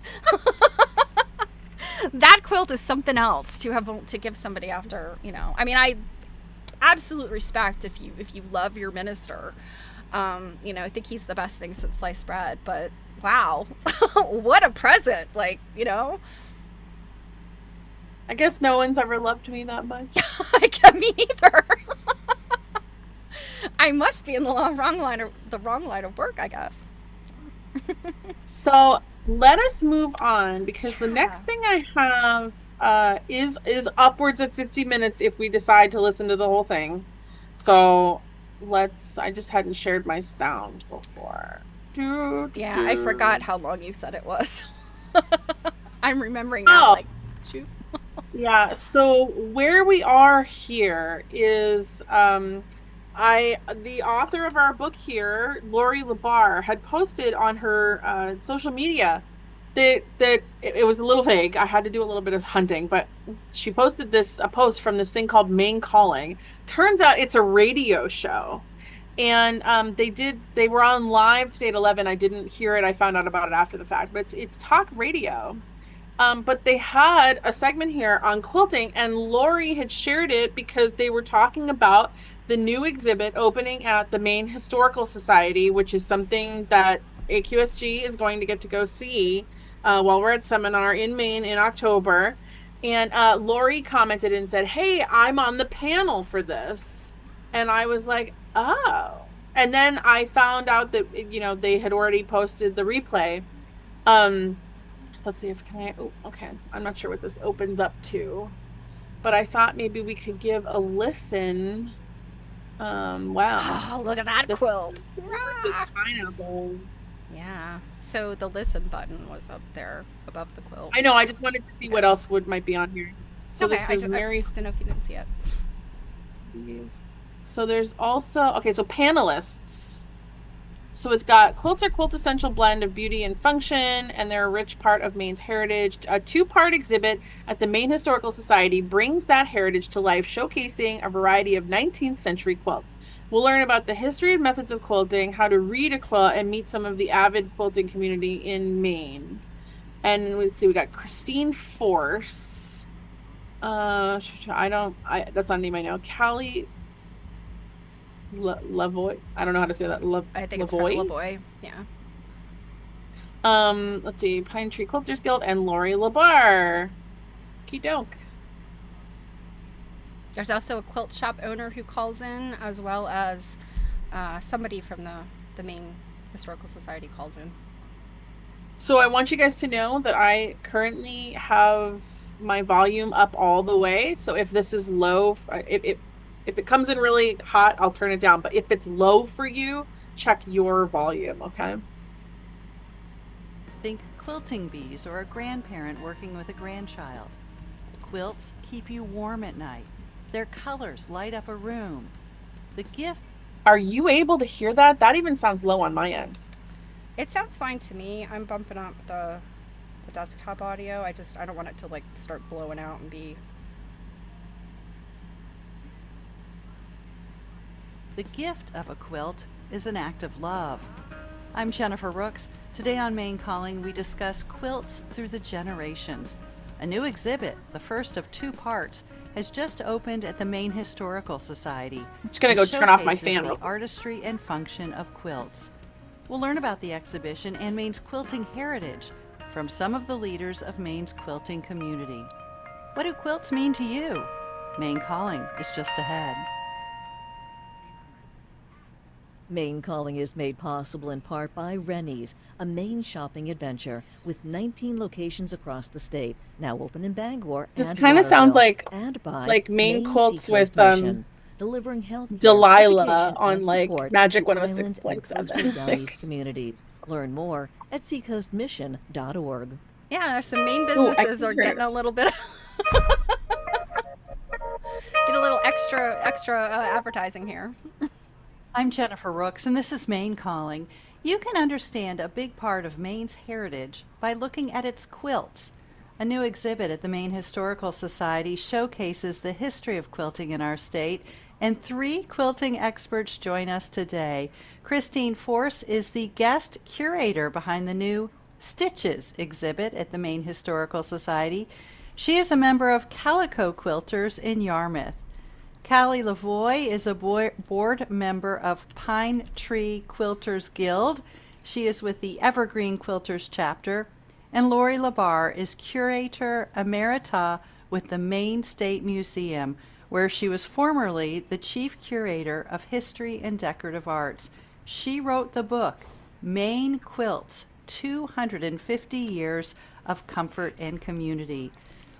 that quilt is something else to give somebody after, you know. I mean, I absolute respect if you love your minister. You know, I think he's the best thing since sliced bread, but wow. What a present, like, you know. I guess no one's ever loved me that much. Me neither. I must be in the wrong line of work, I guess. So let us move on because the Yeah. next thing I have is upwards of 50 minutes if we decide to listen to the whole thing. So I just hadn't shared my sound before. Do, do, Yeah, I forgot do. how long you said it was. I'm remembering now, Oh, like, shoot. yeah. So where we are here is the author of our book here, Laurie LaBar, had posted on her social media that it was a little vague. I had to do a little bit of hunting, but she posted a post from this thing called Maine Calling. Turns out it's a radio show. And they were on live today at 11. I didn't hear it. I found out about it after the fact, but it's talk radio. But they had a segment here on quilting, and Laurie had shared it because they were talking about the new exhibit opening at the Maine Historical Society, which is something that AQSG is going to get to go see while we're at seminar in Maine in October. And Laurie commented and said, "Hey, I'm on the panel for this." And I was like, "Oh." And then I found out that, they had already posted the replay. So let's see if can I, oh, okay. I'm not sure what this opens up to, but I thought maybe we could give a listen. Wow. Oh, look at that This quilt. gorgeous pineapple. Yeah. So the listen button was up there above the quilt. I know, I just wanted to see what Okay. else might be on here. So Okay. this I is just, I Mary's. just didn't know if you didn't see it. So there's also, okay, so panelists. So it's got quilts are quilt essential blend of beauty and function, and they're a rich part of Maine's heritage. A two-part exhibit at the Maine Historical Society brings that heritage to life, showcasing a variety of 19th century quilts. We'll learn about the history and methods of quilting, how to read a quilt, and meet some of the avid quilting community in Maine. And let's see, we got Christine Force. That's not a name I know. Callie Lavoy. I don't know how to say that. I think it's Lavoy. Lavoy. Yeah. Let's see, Pine Tree Quilters Guild and Laurie LaBar. Doke. There's also a quilt shop owner who calls in, as well as somebody from the Maine Historical Society calls in. So I want you guys to know that I currently have my volume up all the way. So if this is low, if it comes in really hot, I'll turn it down. But if it's low for you, check your volume, okay? Think quilting bees or a grandparent working with a grandchild. Quilts keep you warm at night. Their colors light up a room. The gift. Are you able to hear that? That even sounds low on my end. It sounds fine to me. I'm bumping up the desktop audio. I don't want it to like start blowing out and be. The gift of a quilt is an act of love. I'm Jennifer Rooks. Today on Maine Calling, we discuss quilts through the generations. A new exhibit, the first of 2 parts, has just opened at the Maine Historical Society. I'm just gonna go turn off my fan real the quick. artistry and function of quilts. We'll learn about the exhibition and Maine's quilting heritage from some of the leaders of Maine's quilting community. What do quilts mean to you? Maine Calling is just ahead. Maine Calling is made possible in part by Rennie's, a Maine shopping adventure with 19 locations across the state, now open in Bangor This and kind of sounds Waterville, and by like Maine Quilts Seacoast with Mission, delivering health care, Delilah education, on and like support Magic to island and 106.7. coastal Valley's communities. Learn more at seacoastmission.org. Yeah, there's some Maine Ooh, I businesses can are hear getting it. a little bit get a little extra advertising here. I'm Jennifer Rooks, and this is Maine Calling. You can understand a big part of Maine's heritage by looking at its quilts. A new exhibit at the Maine Historical Society showcases the history of quilting in our state, and 3 quilting experts join us today. Christine Force is the guest curator behind the new Stitches exhibit at the Maine Historical Society. She is a member of Calico Quilters in Yarmouth. Callie Lavoie is a board member of Pine Tree Quilters Guild. She is with the Evergreen Quilters chapter. And Laurie LaBar is curator emerita with the Maine State Museum, where she was formerly the chief curator of history and decorative arts. She wrote the book, Maine Quilts, 250 Years of Comfort and Community.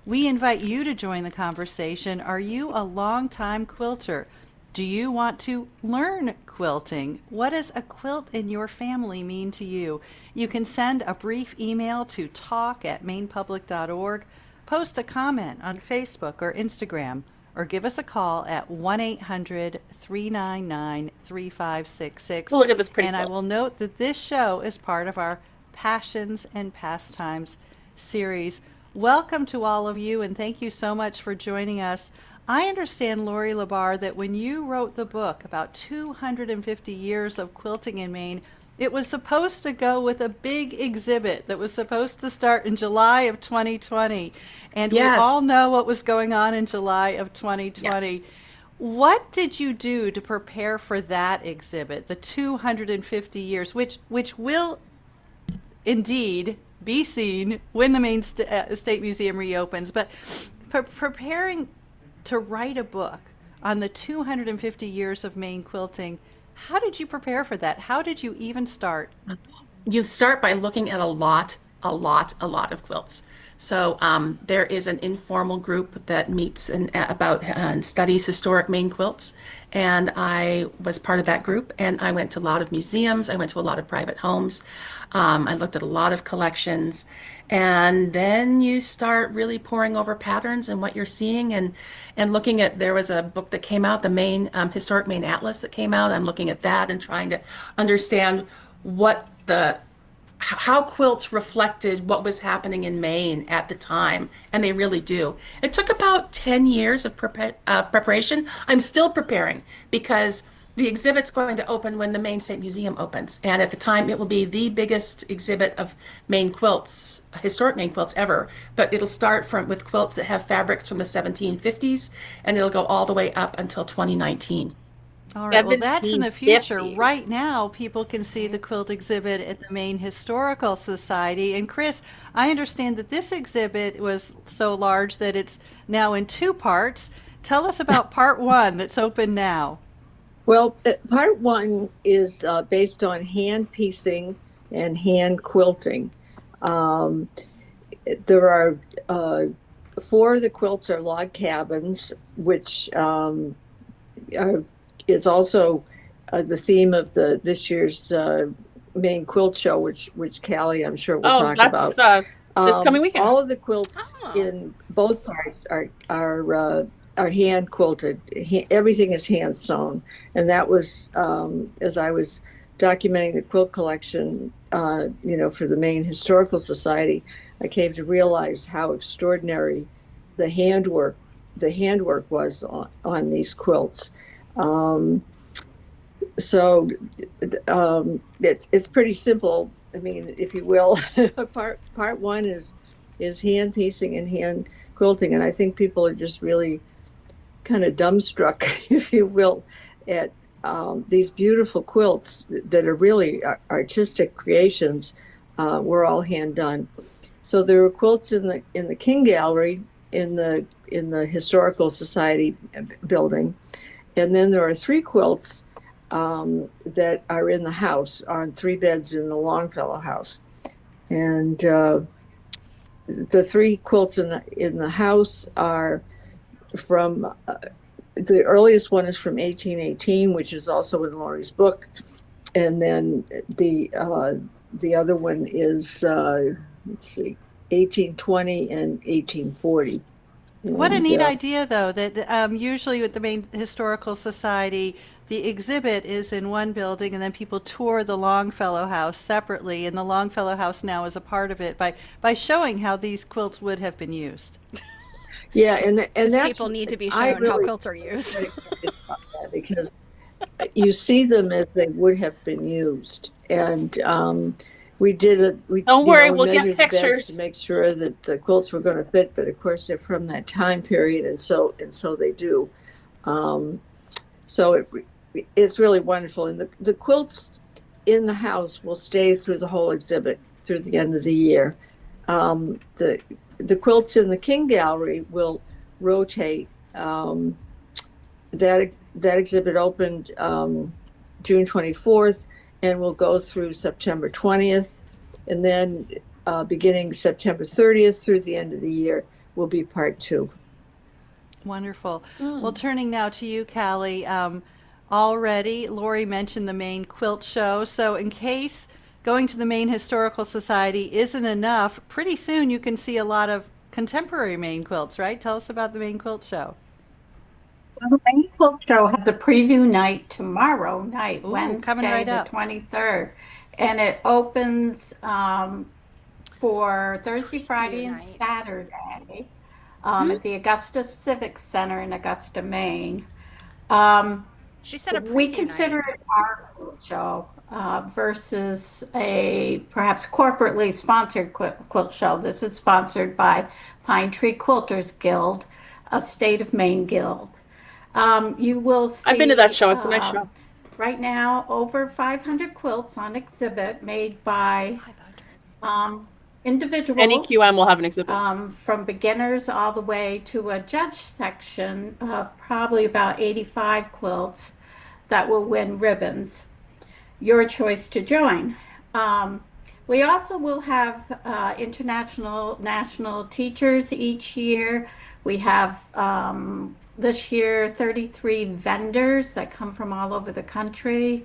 We invite you to join the conversation. Are you a longtime quilter? Do you want to learn quilting? What does a quilt in your family mean to you? You can send a brief email to talk@mainepublic.org, post a comment on Facebook or Instagram, or give us a call at 1-800-399-3566. Look at this pretty And I quilt. will note that this show is part of our Passions and Pastimes series. Welcome to all of you, and thank you so much for joining us. I understand, Laurie LaBar, that when you wrote the book about 250 years of quilting in Maine, it was supposed to go with a big exhibit that was supposed to start in July of 2020. And Yes. we all know what was going on in July of 2020. What did you do to prepare for that exhibit, the 250 years, which will indeed be seen when the Maine State Museum reopens, but preparing to write a book on the 250 years of Maine quilting, how did you prepare for that? How did you even start? You start by looking at a lot of quilts. So there is an informal group that meets and studies historic Maine quilts, and I was part of that group. And I went to a lot of museums. I went to a lot of private homes. I looked at a lot of collections, and then you start really poring over patterns and what you're seeing, and looking at. There was a book that came out, the Maine Historic Maine Atlas that came out. I'm looking at that and trying to understand how quilts reflected what was happening in Maine at the time, and they really do. It took about 10 years of preparation. I'm still preparing because the exhibit's going to open when the Maine State Museum opens, and at the time it will be the biggest exhibit of Maine quilts, historic Maine quilts ever. But it'll start with quilts that have fabrics from the 1750s, and it'll go all the way up until 2019. All right, well, that's in the future. 1750. Right now, people can see the quilt exhibit at the Maine Historical Society. And Chris, I understand that this exhibit was so large that it's now in 2 parts. Tell us about part 1 that's open now. Well, part 1 is based on hand piecing and hand quilting. There are 4 of the quilts are log cabins, which is also the theme of this year's Maine Quilt Show, which Callie, I'm sure, will talk about. This coming weekend. All of the quilts Oh. in both parts are hand quilted. Everything is hand sewn, and that was as I was documenting the quilt collection, for the Maine Historical Society, I came to realize how extraordinary the handwork was on these quilts. It's pretty simple. I mean, if you will, part 1 is hand piecing and hand quilting, and I think people are just really kind of dumbstruck, if you will, at these beautiful quilts that are really artistic creations. Were all hand done. So there were quilts in the King Gallery in the Historical Society building, and then there are 3 quilts that are in the house on 3 beds in the Longfellow house. And the 3 quilts in the house are from the earliest one is from 1818, which is also in Laurie's book, and then the other one is let's see, 1820 and 1840. What a And, neat idea, though, that usually with the Maine Historical Society, the exhibit is in one building, and then people tour the Longfellow House separately, and the Longfellow House now is a part of it by showing how these quilts would have been used. Yeah, and Because that's people need to be I shown how really quilts are used. about that, because you see them as they would have been used, and we Don't worry, we we'll get measured the beds pictures. to make sure that the quilts were going to fit, but of course they're from that time period, and so they do. So it's really wonderful, and the quilts in the house will stay through the whole exhibit through the end of the year. The quilts in the King Gallery will rotate. That exhibit opened June 24th and will go through September 20th, and then beginning September 30th through the end of the year will be part 2. Wonderful. Well, turning now to you, Callie. Already, Laurie mentioned the Maine Quilt Show. So in case going to the Maine Historical Society isn't enough, pretty soon you can see a lot of contemporary Maine quilts, right? Tell us about the Maine Quilt Show. Well, the Maine Quilt Show has a preview night tomorrow night, Ooh, coming right Wednesday up. the 23rd. And it opens for Thursday, Friday, and night. Saturday at the Augusta Civic Center in Augusta, Maine. She said a We preview consider night. it our quilt show versus a perhaps corporately sponsored quilt show. This is sponsored by Pine Tree Quilters Guild, a state of Maine guild. You will see. I've been to that show. It's a nice show. Right now, over 500 quilts on exhibit made by 500. individuals. NEQM will have an exhibit. From beginners all the way to a judge section of probably about 85 quilts that will win ribbons. Your choice to join. We also will have international, national teachers each year. We have this year 33 vendors that come from all over the country,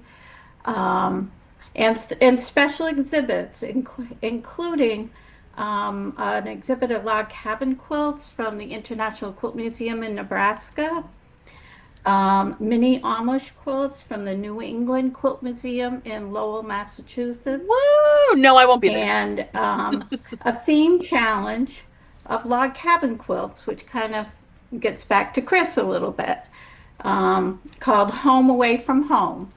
and special exhibits, including an exhibit of log cabin quilts from the International Quilt Museum in Nebraska, mini Amish quilts from the New England Quilt Museum in Lowell, Massachusetts. Woo! No, I won't be there. And a theme challenge of log cabin quilts, which kind of gets back to Chris a little bit, called Home Away from Home.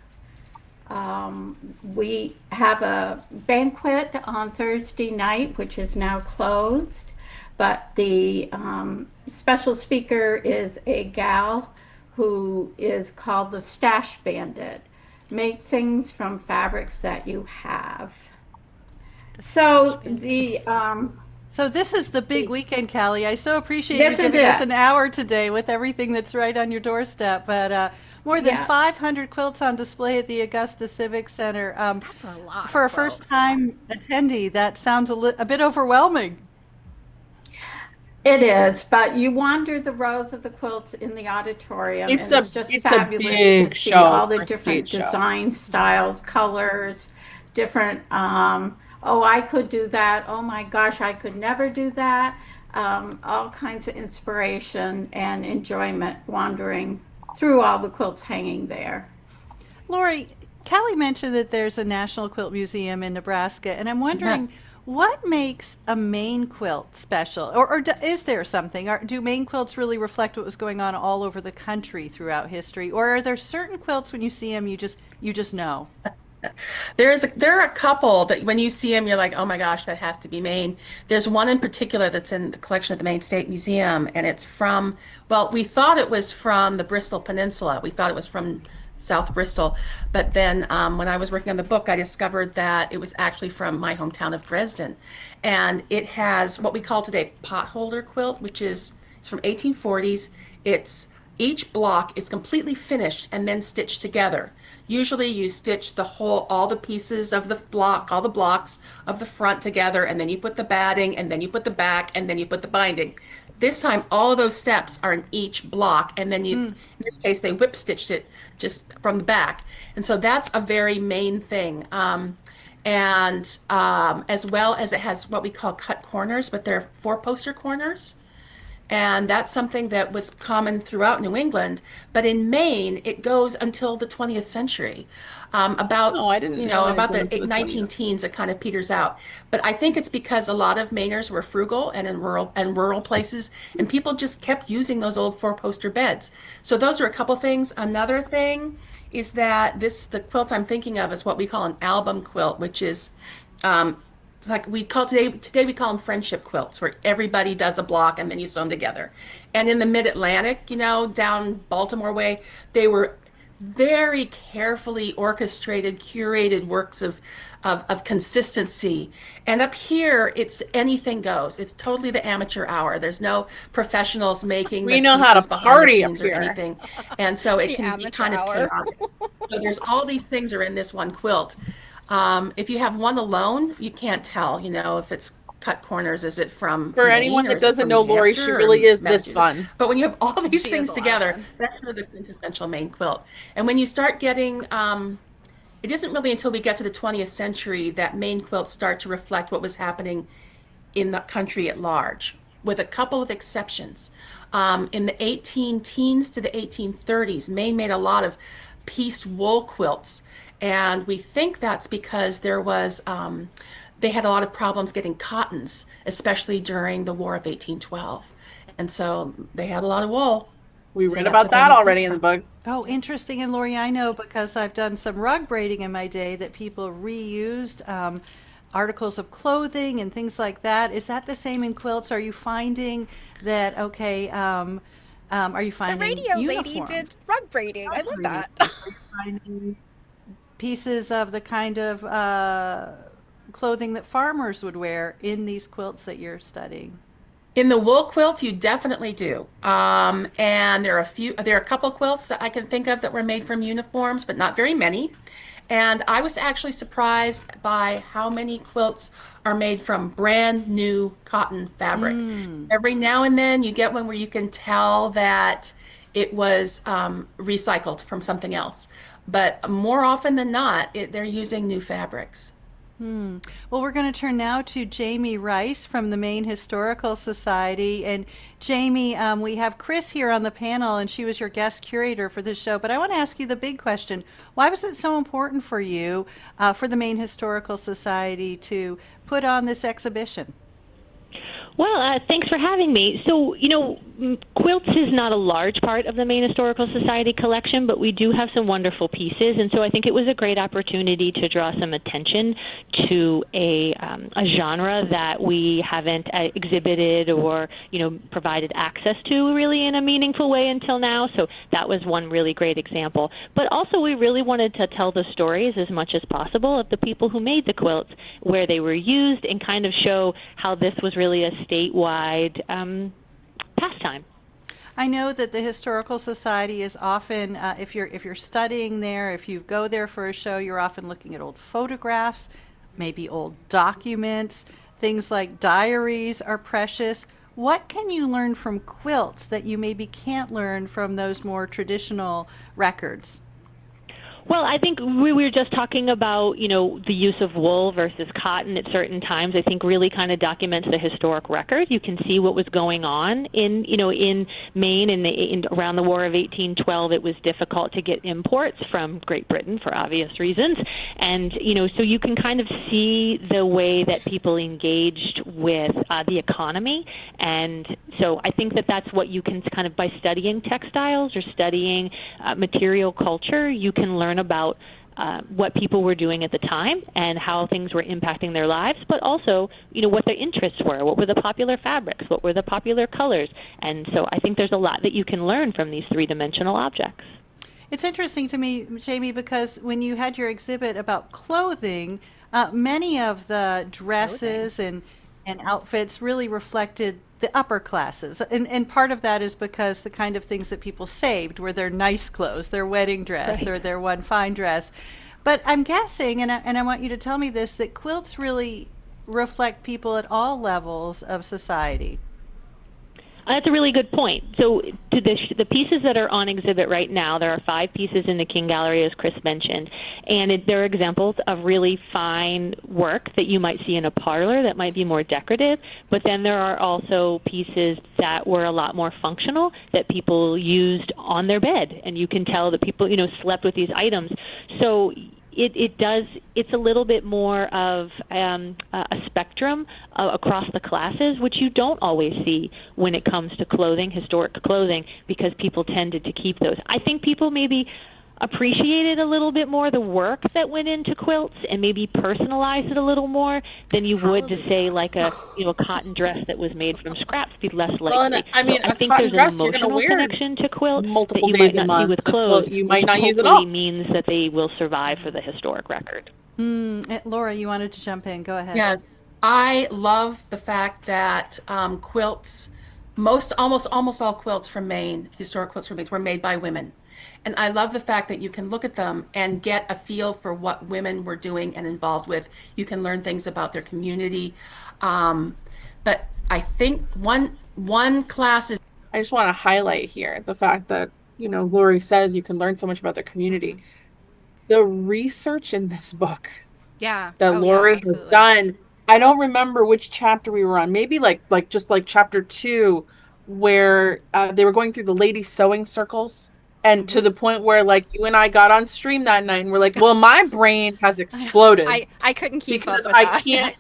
We have a banquet on Thursday night, which is now closed, but the special speaker is a gal who is called the Stash Bandit. Make things from fabrics that you have. So So this is the big weekend, Callie. I so appreciate This you is giving us it. an hour today with everything that's right on your doorstep. But more than Yeah. 500 quilts on display at the Augusta Civic Center. That's a lot. For a of quilts. first-time attendee, that sounds a bit overwhelming. It is, but you wander the rows of the quilts in the auditorium, It's and it's a- just it's a fabulous big to see show all the for a different stage show. design styles, colors, different. Oh, I could do that. Oh my gosh, I could never do that. All kinds of inspiration and enjoyment wandering through all the quilts hanging there. Laurie, Callie mentioned that there's a National Quilt Museum in Nebraska, and I'm wondering what makes a Maine quilt special, or is there something? Do Maine quilts really reflect what was going on all over the country throughout history, or are there certain quilts when you see them you just know? There are a couple that when you see them, you're like, oh my gosh, that has to be Maine. There's one in particular that's in the collection at the Maine State Museum, and it's from, well, we thought it was from the Bristol Peninsula. We thought it was from South Bristol, but then when I was working on the book, I discovered that it was actually from my hometown of Dresden, and it has what we call today potholder quilt, which is it's from 1840s. It's Each block is completely finished and then stitched together. Usually you stitch all the pieces of the block, all the blocks of the front together, and then you put the batting, and then you put the back, and then you put the binding. This time, all of those steps are in each block, and then in this case, they whip stitched it just from the back. And so that's a very main thing. As well as it has what we call cut corners, but they're four-poster corners. And that's something that was common throughout New England. But in Maine, it goes until the 20th century. I didn't know About it went the to the 19 20th. teens, it kind of peters out. But I think it's because a lot of Mainers were frugal and in rural places, and people just kept using those old four-poster beds. So those are a couple things. Another thing is that the quilt I'm thinking of is what we call an album quilt, which is it's like today we call them friendship quilts, where everybody does a block and then you sew them together. And in the mid-Atlantic, down Baltimore way, they were very carefully orchestrated, curated works of consistency. And up here, it's anything goes. It's totally the amateur hour. There's no professionals making We the know how to pieces behind the party up scenes or here. anything. And so it The can be amateur kind of hour. chaotic. So there's all these things are in this one quilt. If you have one alone, you can't tell, if it's cut corners, is it from For Maine, anyone or that is it doesn't from know New Laurie, she Hampshire, or really is this Massachusetts? fun. But when you have all these She things is a lot of together, fun. that's sort of the quintessential Maine quilt. And when you start getting, it isn't really until we get to the 20th century that Maine quilts start to reflect what was happening in the country at large, with a couple of exceptions. In the 18 teens to the 1830s, Maine made a lot of pieced wool quilts. And we think that's because they had a lot of problems getting cottons, especially during the War of 1812. And so they had a lot of wool. We So read that's about what they that made already quilts in the from. book. Oh, interesting. And Laurie, I know because I've done some rug braiding in my day that people reused articles of clothing and things like that. Is that the same in quilts? Are you finding that, are you The finding radio lady uniforms? did rug braiding. I love that. Finding pieces of the kind of clothing that farmers would wear in these quilts that you're studying? In the wool quilts, you definitely do. And there are a couple quilts that I can think of that were made from uniforms, but not very many. And I was actually surprised by how many quilts are made from brand new cotton fabric. Every now and then you get one where you can tell that it was recycled from something else. But more often than not, they're using new fabrics. Well, we're going to turn now to Jamie Rice from the Maine Historical Society. And Jamie, we have Chris here on the panel, and she was your guest curator for this show. But I want to ask you the big question. Why was it so important for you, for the Maine Historical Society, to put on this exhibition? Well, thanks for having me. So, quilts is not a large part of the Maine Historical Society collection, but we do have some wonderful pieces, and so I think it was a great opportunity to draw some attention to a genre that we haven't exhibited or, provided access to really in a meaningful way until now. So that was one really great example. But also we really wanted to tell the stories as much as possible of the people who made the quilts, where they were used, and kind of show how this was really a statewide pastime. I know that the Historical Society is often, if you're studying there, if you go there for a show, you're often looking at old photographs, maybe old documents. Things like diaries are precious. What can you learn from quilts that you maybe can't learn from those more traditional records? Well, I think we were just talking about, the use of wool versus cotton at certain times. I think really kind of documents the historic record. You can see what was going on in Maine in around the War of 1812. It was difficult to get imports from Great Britain for obvious reasons. And, so you can kind of see the way that people engaged with the economy. And so I think that that's what you can kind of, by studying textiles or studying material culture, you can learn about what people were doing at the time and how things were impacting their lives, but also, what their interests were, what were the popular fabrics, what were the popular colors. And so I think there's a lot that you can learn from these three-dimensional objects. It's interesting to me, Jamie, because when you had your exhibit about clothing, many of the dresses and outfits really reflected the upper classes. And part of that is because the kind of things that people saved were their nice clothes, their wedding dress, or their one fine dress. But I'm guessing, and I want you to tell me this, that quilts really reflect people at all levels of society. That's a really good point. So to the pieces that are on exhibit right now, there are 5 pieces in the King Gallery, as Chris mentioned, and they're examples of really fine work that you might see in a parlor that might be more decorative, but then there are also pieces that were a lot more functional that people used on their bed, and you can tell that people, slept with these items. So it's a little bit more of a spectrum across the classes, which you don't always see when it comes to clothing, historic clothing, because people tended to keep those. I think people maybe appreciated a little bit more the work that went into quilts and maybe personalized it a little more than you would to say like a cotton dress that was made from scraps. Be less likely. Well, I mean, so I think cotton there's dress an you're going to emotional wear connection to quilts multiple that you days might a not see month. with clothes. You might which not use it hopefully all. means that they will survive for the historic record. Laura, you wanted to jump in. Go ahead. Yes, I love the fact that quilts, almost all quilts from Maine, historic quilts from Maine, were made by women. And I love the fact that you can look at them and get a feel for what women were doing and involved with. You can learn things about their community. But I think one class is. I just want to highlight here the fact that, Laurie says you can learn so much about their community. The research in this book that Laurie has done, I don't remember which chapter we were on. Maybe like chapter 2, where they were going through the lady sewing circles. And to the point where, like, you and I got on stream that night and we're like, well, my brain has exploded. I couldn't keep up with I that. can't.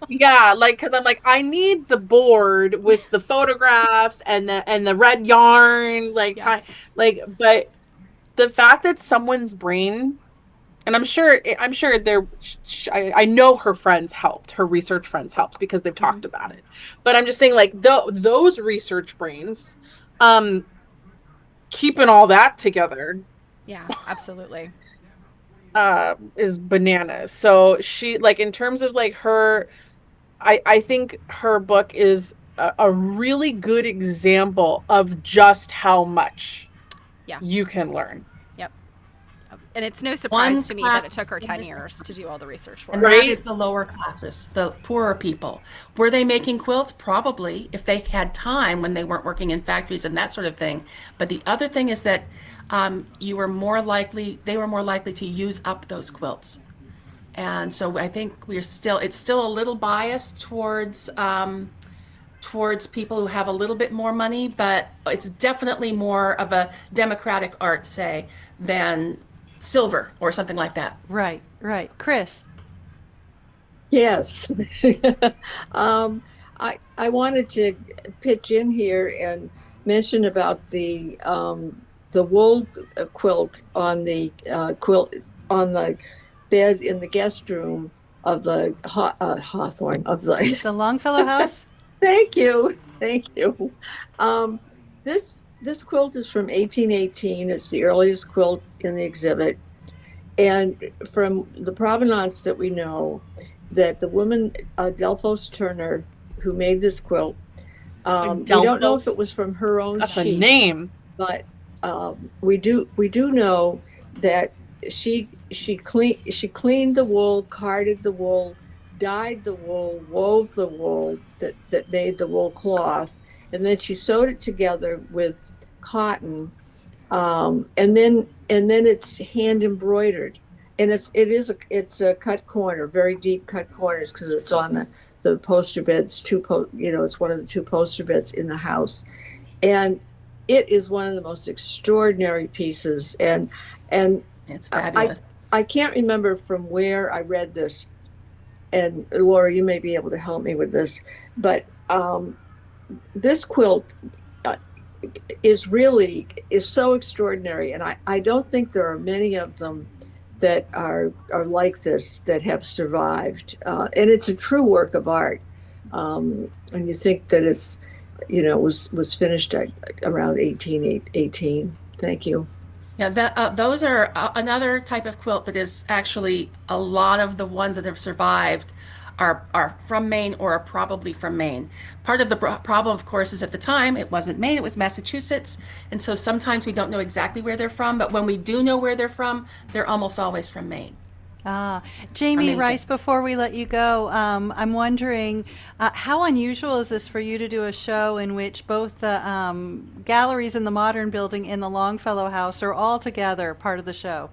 Yeah, because I'm like, I need the board with the photographs and the red yarn, Yes. But the fact that someone's brain, and I'm sure I know her friends helped, her research friends helped because they've talked about it. But I'm just saying, like, those research brains, keeping all that together, Yeah, absolutely. is bananas. So she, like, in terms of like her, I think her book is a really good example of just how much you can learn. Yep. And it's no surprise to me that it took her 10 years to do all the research for it. That is the lower classes, the poorer people. Were they making quilts? Probably, if they had time when they weren't working in factories and that sort of thing. But the other thing is that they were more likely to use up those quilts. And so I think it's still a little biased towards people who have a little bit more money, but it's definitely more of a democratic art, say, than silver or something like that. Right. Chris. Yes. I wanted to pitch in here and mention about the wool quilt on the bed in the guest room of the Hawthorne of the Longfellow House. Thank you. This quilt is from 1818. It's the earliest quilt in the exhibit, and from the provenance that we know, that the woman Delphos Turner, who made this quilt, we don't know if it was from her own That's sheet, a name, but we do know that she cleaned the wool, carded the wool, dyed the wool, wove the wool that made the wool cloth, and then she sewed it together with cotton, and then it's hand embroidered, and it's a cut corner, very deep cut corners, because it's on the poster beds. It's one of the 2 poster beds in the house, and it is one of the most extraordinary pieces, and It's fabulous. I can't remember from where I read this, and Laura, you may be able to help me with this, but this quilt is so extraordinary, and I don't think there are many of them that are like this that have survived, and it's a true work of art, and you think that it's was finished at around 1818. Thank you. Yeah, those are another type of quilt that is actually a lot of the ones that have survived are from Maine or are probably from Maine. Part of the problem, of course, is at the time it wasn't Maine, it was Massachusetts. And so sometimes we don't know exactly where they're from, but when we do know where they're from, they're almost always from Maine. Jamie Amazing. Rice, before we let you go, I'm wondering how unusual is this for you to do a show in which both the galleries in the Modern Building and the Longfellow House are all together, part of the show?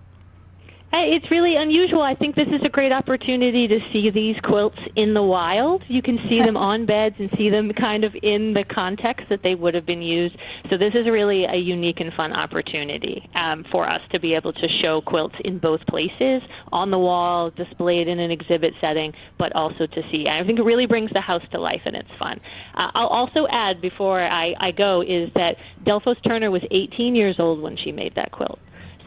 It's really unusual. I think this is a great opportunity to see these quilts in the wild. You can see them on beds and see them kind of in the context that they would have been used. So this is really a unique and fun opportunity for us to be able to show quilts in both places, on the wall, displayed in an exhibit setting, but also to see. I think it really brings the house to life, and it's fun. I'll also add, before I go, is that Delphos Turner was 18 years old when she made that quilt.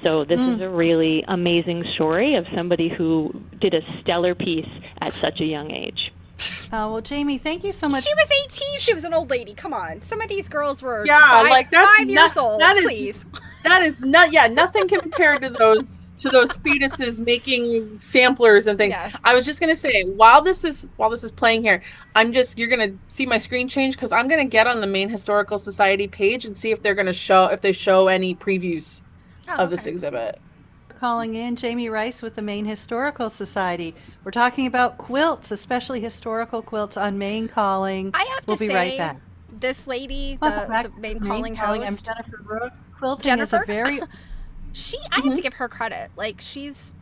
So this is a really amazing story of somebody who did a stellar piece at such a young age. Well, Jamie, thank you so much. She was 18. She was an old lady. Come on. Some of these girls were that's 5 years old. That Please. That is not. Yeah, nothing compared to those fetuses making samplers and things. Yes. I was just gonna say, while this is playing here, you're gonna see my screen change because I'm gonna get on the Maine Historical Society page and see if they show any previews of this exhibit. Calling in Jamie Rice with the Maine Historical Society. We're talking about quilts, especially historical quilts on Maine Calling. I have to We'll be say, right back. this lady, Welcome back. the This Maine is Calling Calling. I'm host, Jennifer Brooks. Quilting Jennifer? is a very I have to give her credit. Like, she's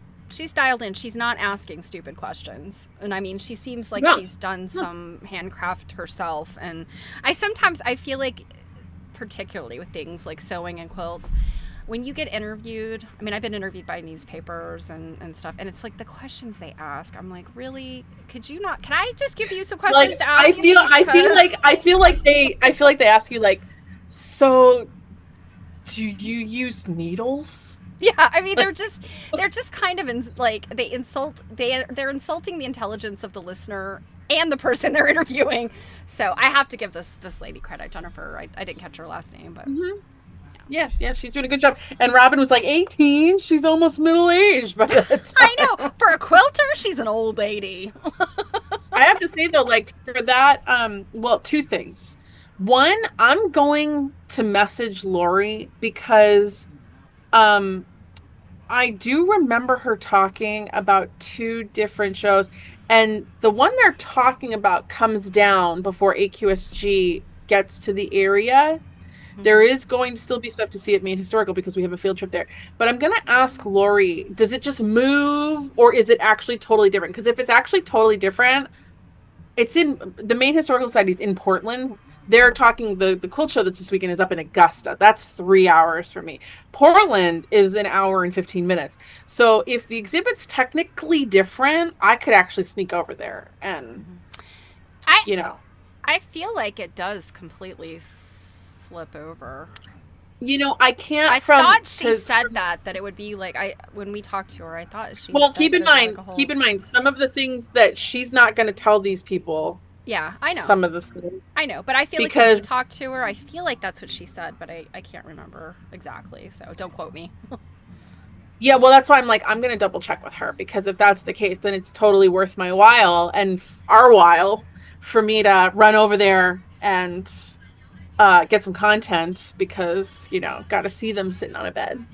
dialed in. She's not asking stupid questions. And I mean, she seems like she's done some handcraft herself. And I feel like, particularly with things like sewing and quilts, when you get interviewed, I mean, I've been interviewed by newspapers and stuff, and it's like the questions they ask, I'm like, really? Can I just give you some questions to ask? I feel like they ask you, like, so do you use needles? Yeah, I mean, they're just kind of they're insulting the intelligence of the listener and the person they're interviewing. So I have to give this lady credit, Jennifer. I didn't catch her last name, but Yeah, she's doing a good job. And Robin was like 18. She's almost middle-aged by that time. I know. For a quilter, she's an old lady. I have to say, though, like, for that, two things. One, I'm going to message Laurie because I do remember her talking about 2 different shows. And the one they're talking about comes down before AQSG gets to the area. There is going to still be stuff to see at Maine Historical because we have a field trip there. But I'm going to ask Laurie, does it just move or is it actually totally different? Because if it's actually totally different, it's in the Maine Historical Society is in Portland. They're talking the quilt show that's this weekend is up in Augusta. That's 3 hours for me. Portland is an hour and 15 minutes. So if the exhibit's technically different, I could actually sneak over there and, I feel like it does completely flip over. I can't. I thought she said that it would be like when we talked to her. I thought she. Well, said keep in that mind, some of the things that she's not going to tell these people. Yeah, I know. Some of the things. I know, but I feel like when we talked to her, I feel like that's what she said, but I can't remember exactly. So don't quote me. Yeah, well, that's why I'm going to double check with her because if that's the case, then it's totally worth my while and our while for me to run over there and get some content because got to see them sitting on a bed.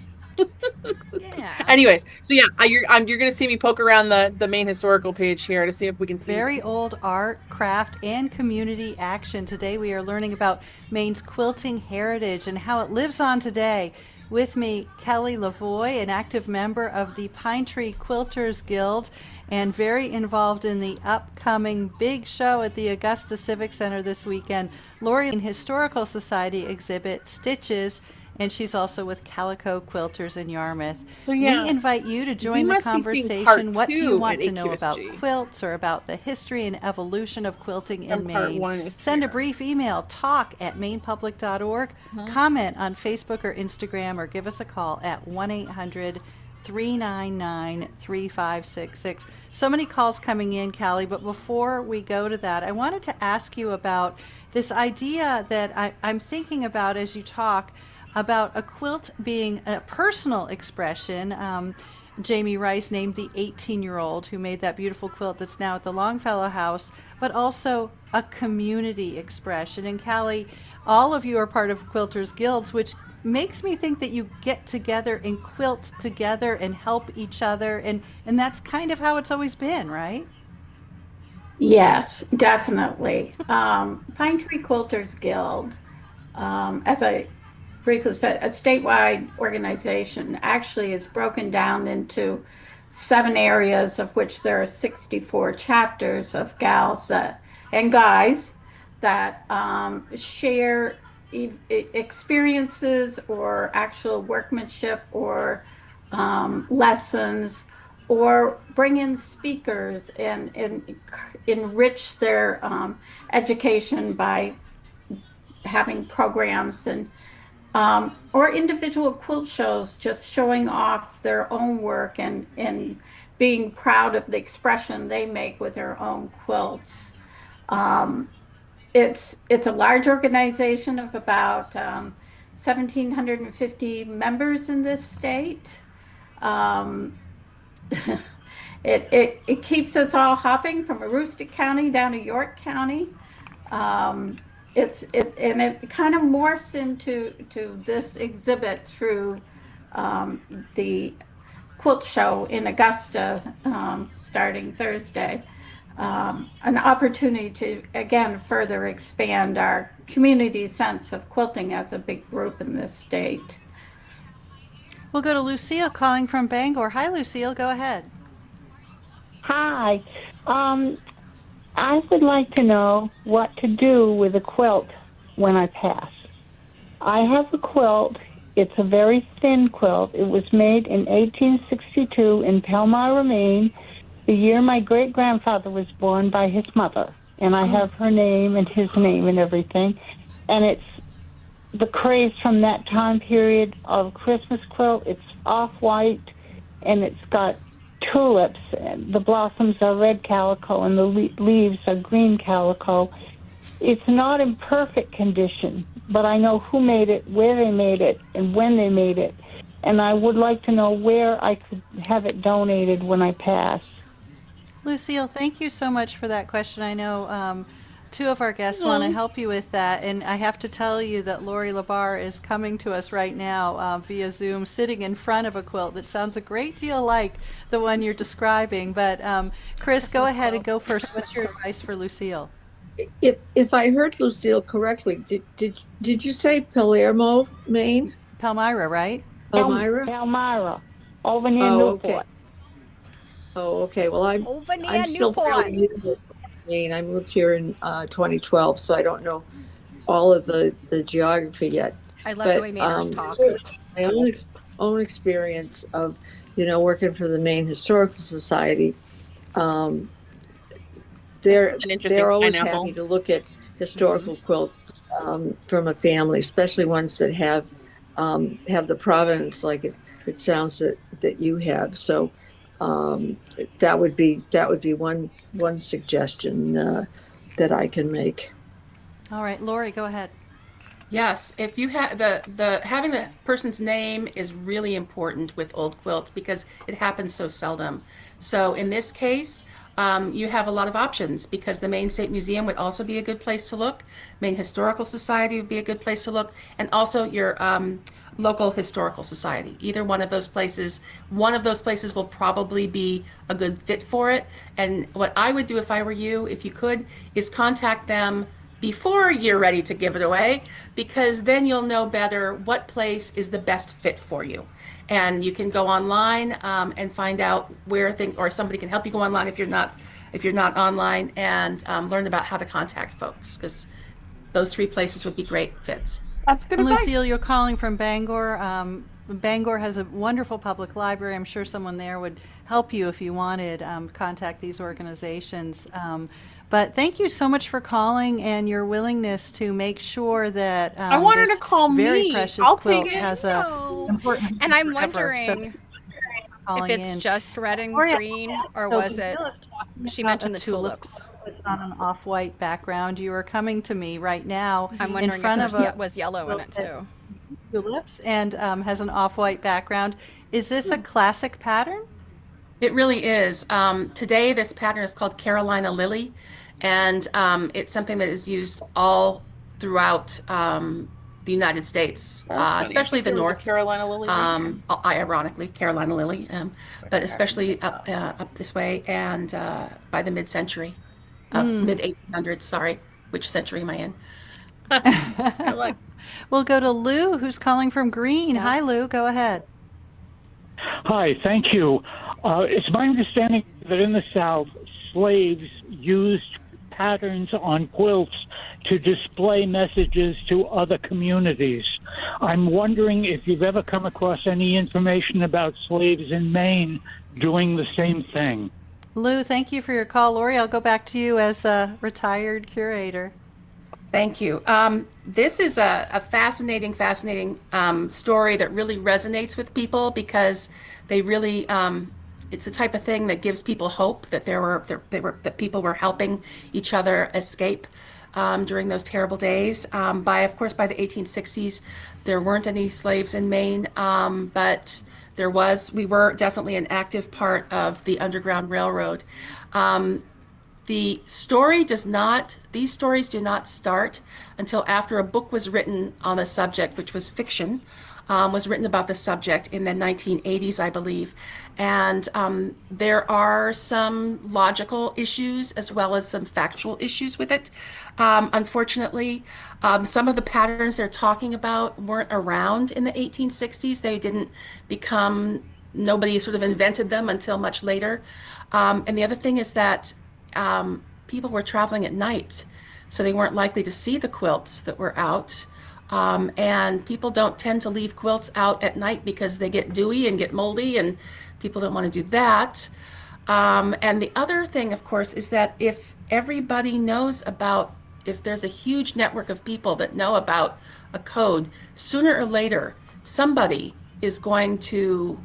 Yeah. Anyways, so yeah, you're gonna see me poke around the Maine Historical page here to see if we can see very old art, craft, and community action. Today we are learning about Maine's quilting heritage and how it lives on today. With me, Kelly Lavoie, an active member of the Pine Tree Quilters Guild and very involved in the upcoming big show at the Augusta Civic Center this weekend, Laurie Historical Society exhibit Stitches, and she's also with Calico Quilters in Yarmouth. So yeah, we invite you to join the conversation. What do you want to know about quilts or about the history and evolution of quilting in Maine? Send a brief email, talk@mainepublic.org, comment on Facebook or Instagram, or give us a call at 1-800-399-3566. So many calls coming in, Callie, but before we go to that, I wanted to ask you about this idea that I'm thinking about as you talk about a quilt being a personal expression. Jamie Rice named the 18-year-old who made that beautiful quilt that's now at the Longfellow House, but also a community expression. And Callie, all of you are part of Quilters Guilds, which makes me think that you get together and quilt together and help each other. And that's kind of how it's always been, right? Yes, definitely. Pine Tree Quilters Guild, as I briefly said, a statewide organization, actually is broken down into 7 areas, of which there are 64 chapters of gals and guys that share experiences or actual workmanship or lessons, or bring in speakers and enrich their education by having programs and or individual quilt shows, just showing off their own work and being proud of the expression they make with their own quilts. It's a large organization of about 1,750 members in this state. It keeps us all hopping from Aroostook County down to York County. It kind of morphs into this exhibit through the quilt show in Augusta starting Thursday. An opportunity to again further expand our community sense of quilting as a big group in this state. We'll go to Lucille calling from Bangor. Hi, Lucille. Go ahead. Hi. I would like to know what to do with a quilt when I pass. I have a quilt. It's a very thin quilt. It was made in 1862 in Palmyra, Maine, the year my great-grandfather was born by his mother. And I have her name and his name and everything. And it's the craze from that time period of Christmas quilt. It's off-white, and it's got tulips, and the blossoms are red calico, and the leaves are green calico. It's not in perfect condition, but I know who made it, where they made it, and when they made it. And I would like to know where I could have it donated when I pass. Lucille, thank you so much for that question. I know 2 of our guests want to help you with that, and I have to tell you that Laurie LaBar is coming to us right now via Zoom, sitting in front of a quilt that sounds a great deal like the one you're describing. But Chris, go ahead and go first. What's your advice for Lucille? If I heard Lucille correctly, did you say Palermo, Maine? Palmyra, right? Palmyra? Palmyra, over near Newport. Okay. Oh, okay. Well, I'm still fairly new to Maine. I moved here in 2012, so I don't know all of the geography yet. I love the way Mainers talk. My own experience of, working for the Maine Historical Society. They're always happy to look at historical quilts from a family, especially ones that have the provenance like it sounds that you have. So that would be one suggestion that I can make. All right, Laurie, go ahead. Yes, if you have the having the person's name is really important with old quilts because it happens so seldom. So in this case, you have a lot of options because the Maine State Museum would also be a good place to look. Maine Historical Society would be a good place to look, and also your local historical society. Either one of those places will probably be a good fit for it. And what I would do if I were you, if you could, is contact them before you're ready to give it away, because then you'll know better what place is the best fit for you. And you can go online and find out where or somebody can help you go online if you're not online, and learn about how to contact folks, because those 3 places would be great fits. That's good advice. Lucille, you're calling from Bangor. Bangor has a wonderful public library. I'm sure someone there would help you if you wanted. Contact these organizations. But thank you so much for calling and your willingness to make sure that I want her to call very me. precious I'll quilt take it. has a important. And I'm forever. So wondering calling if it's in. just red and Gloria, green, or so was it? Lucille is talking She about mentioned a the tulip tulips. It's on an off-white background. You are coming to me right now I'm in wondering front if of there was yellow in it too. tulips and has an off-white background. Is this a classic pattern? It really is. Today, this pattern is called Carolina Lily, and it's something that is used all throughout the United States, That's funny. I especially think the there was a north. Carolina Lily right here. Ironically, Carolina Lily, but especially up this way and by the mid-century, mid 1800s. Sorry, which century am I in? I like We'll go to Lou, who's calling from Green. Hi, Lou. Go ahead. Hi, thank you. It's my understanding that in the South, slaves used patterns on quilts to display messages to other communities. I'm wondering if you've ever come across any information about slaves in Maine doing the same thing. Lou, thank you for your call. Laurie, I'll go back to you as a retired curator. Thank you. This is a fascinating story that really resonates with people because they really, it's the type of thing that gives people hope that that people were helping each other escape during those terrible days. Of course, by the 1860s, there weren't any slaves in Maine, but we were definitely an active part of the Underground Railroad. These stories do not start until after a book was written on the subject, which was fiction, was written about the subject in the 1980s, I believe. And there are some logical issues as well as some factual issues with it. Unfortunately, some of the patterns they're talking about weren't around in the 1860s. They didn't nobody sort of invented them until much later. And the other thing is that people were traveling at night, so they weren't likely to see the quilts that were out. And people don't tend to leave quilts out at night because they get dewy and get moldy, and people don't want to do that. And the other thing, of course, is that if there's a huge network of people that know about a code, sooner or later, somebody is going to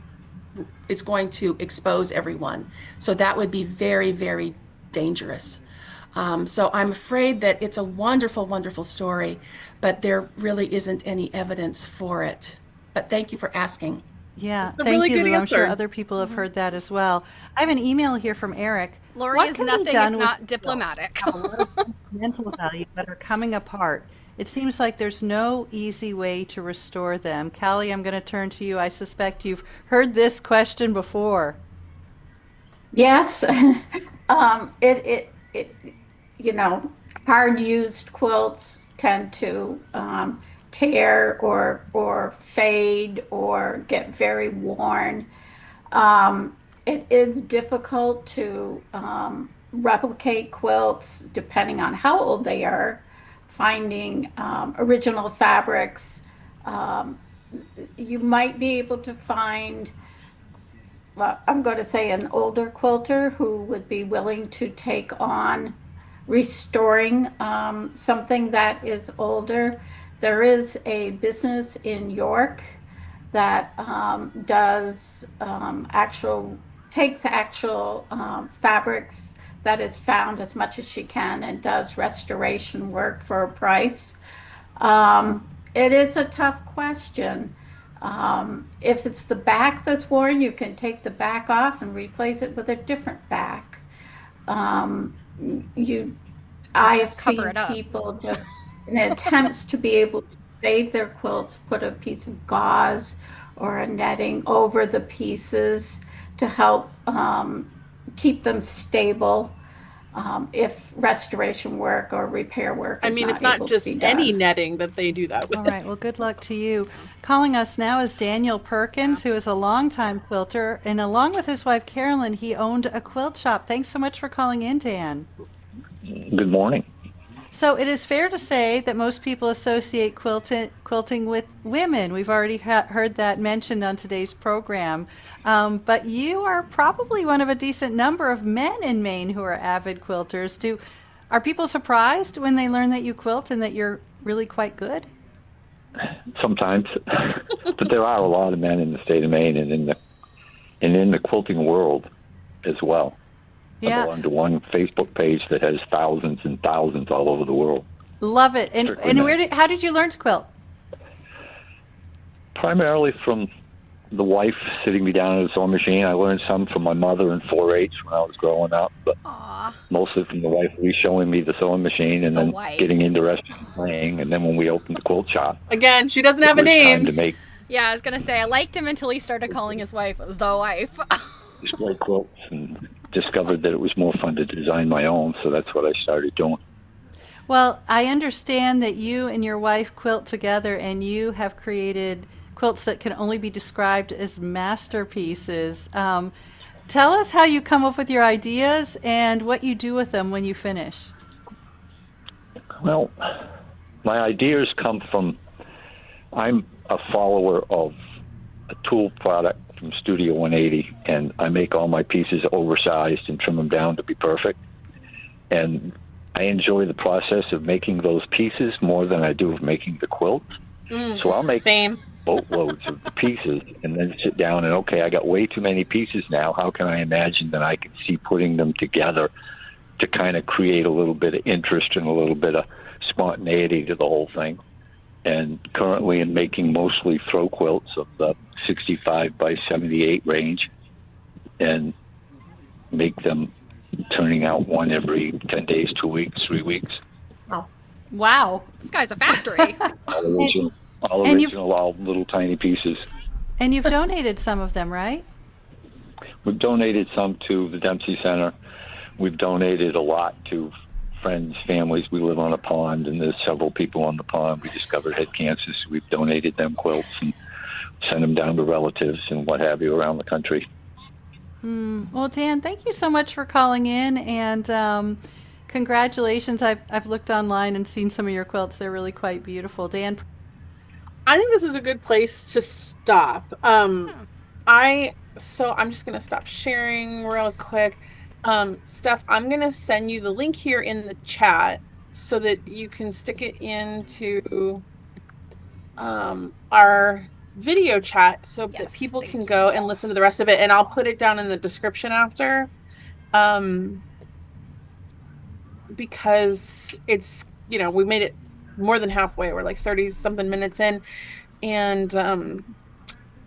expose everyone. So that would be very, very dangerous. So I'm afraid that it's a wonderful, wonderful story, but there really isn't any evidence for it. But thank you for asking. Yeah, That's a thank really you, good Lou. I'm sure answer. other people have heard that as well. I have an email here from Eric. Laurie What is can be nothing if done not with diplomatic. mental value that are coming apart? It seems like there's no easy way to restore them. Callie, I'm going to turn to you. I suspect you've heard this question before. Yes, hard used quilts tend to tear or fade or get very worn. It is difficult to replicate quilts depending on how old they are. Finding original fabrics, you might be able to find, well, I'm going to say an older quilter who would be willing to take on restoring something that is older. There is a business in York that takes actual fabrics that is found as much as she can and does restoration work for a price. It is a tough question. If it's the back that's worn, you can take the back off and replace it with a different back. I have seen people just in attempts to be able to save their quilts, put a piece of gauze or a netting over the pieces to help keep them stable if restoration work or repair work is it's not not able just to be done. any netting that they do that with. All right, well, good luck to you. Calling us now is Daniel Perkins, who is a longtime quilter, and along with his wife Carolyn, he owned a quilt shop. Thanks so much for calling in, Dan. Good morning. So it is fair to say that most people associate quilting with women. We've already heard that mentioned on today's program. But you are probably one of a decent number of men in Maine who are avid quilters. Are people surprised when they learn that you quilt and that you're really quite good? Sometimes, but there are a lot of men in the state of Maine and in the quilting world as well. Yeah. I belong to one Facebook page that has thousands and thousands all over the world. Love it. And how did you learn to quilt? Primarily from the wife sitting me down at a sewing machine. I learned some from my mother in 4-H when I was growing up, but mostly from the wife showing me the sewing machine and then getting interested in playing. And then when we opened the quilt shop, again, she doesn't have a it was name. time to make Yeah, I was gonna say I liked him until he started calling his wife the wife. display quilts and discovered that it was more fun to design my own. So that's what I started doing. Well, I understand that you and your wife quilt together, and you have created quilts that can only be described as masterpieces. Tell us how you come up with your ideas and what you do with them when you finish. Well, my ideas come from, I'm a follower of a tool product from Studio 180, and I make all my pieces oversized and trim them down to be perfect. And I enjoy the process of making those pieces more than I do of making the quilt. So I'll make boatloads of the pieces and then sit down and, okay, I got way too many pieces now. How can I imagine that I can see putting them together to kind of create a little bit of interest and a little bit of spontaneity to the whole thing? And currently I'm making mostly throw quilts of the 65 by 78 range and make them turning out one every 10 days, 2 weeks, 3 weeks. Oh. Wow. This guy's a factory. all original, all little tiny pieces. And you've donated some of them, right? We've donated some to the Dempsey Center. We've donated a lot to friends, families. We live on a pond, and there's several people on the pond. We discovered head cancers. So we've donated them quilts and sent them down to relatives and what have you around the country. Well, Dan, thank you so much for calling in, and congratulations. I've looked online and seen some of your quilts. They're really quite beautiful. Dan? I think this is a good place to stop. So I'm just going to stop sharing real quick. Steph, I'm going to send you the link here in the chat so that you can stick it into our video chat so that people can go and listen to the rest of it, and I'll put it down in the description after, because it's, we made it more than halfway. We're like 30 something minutes in, and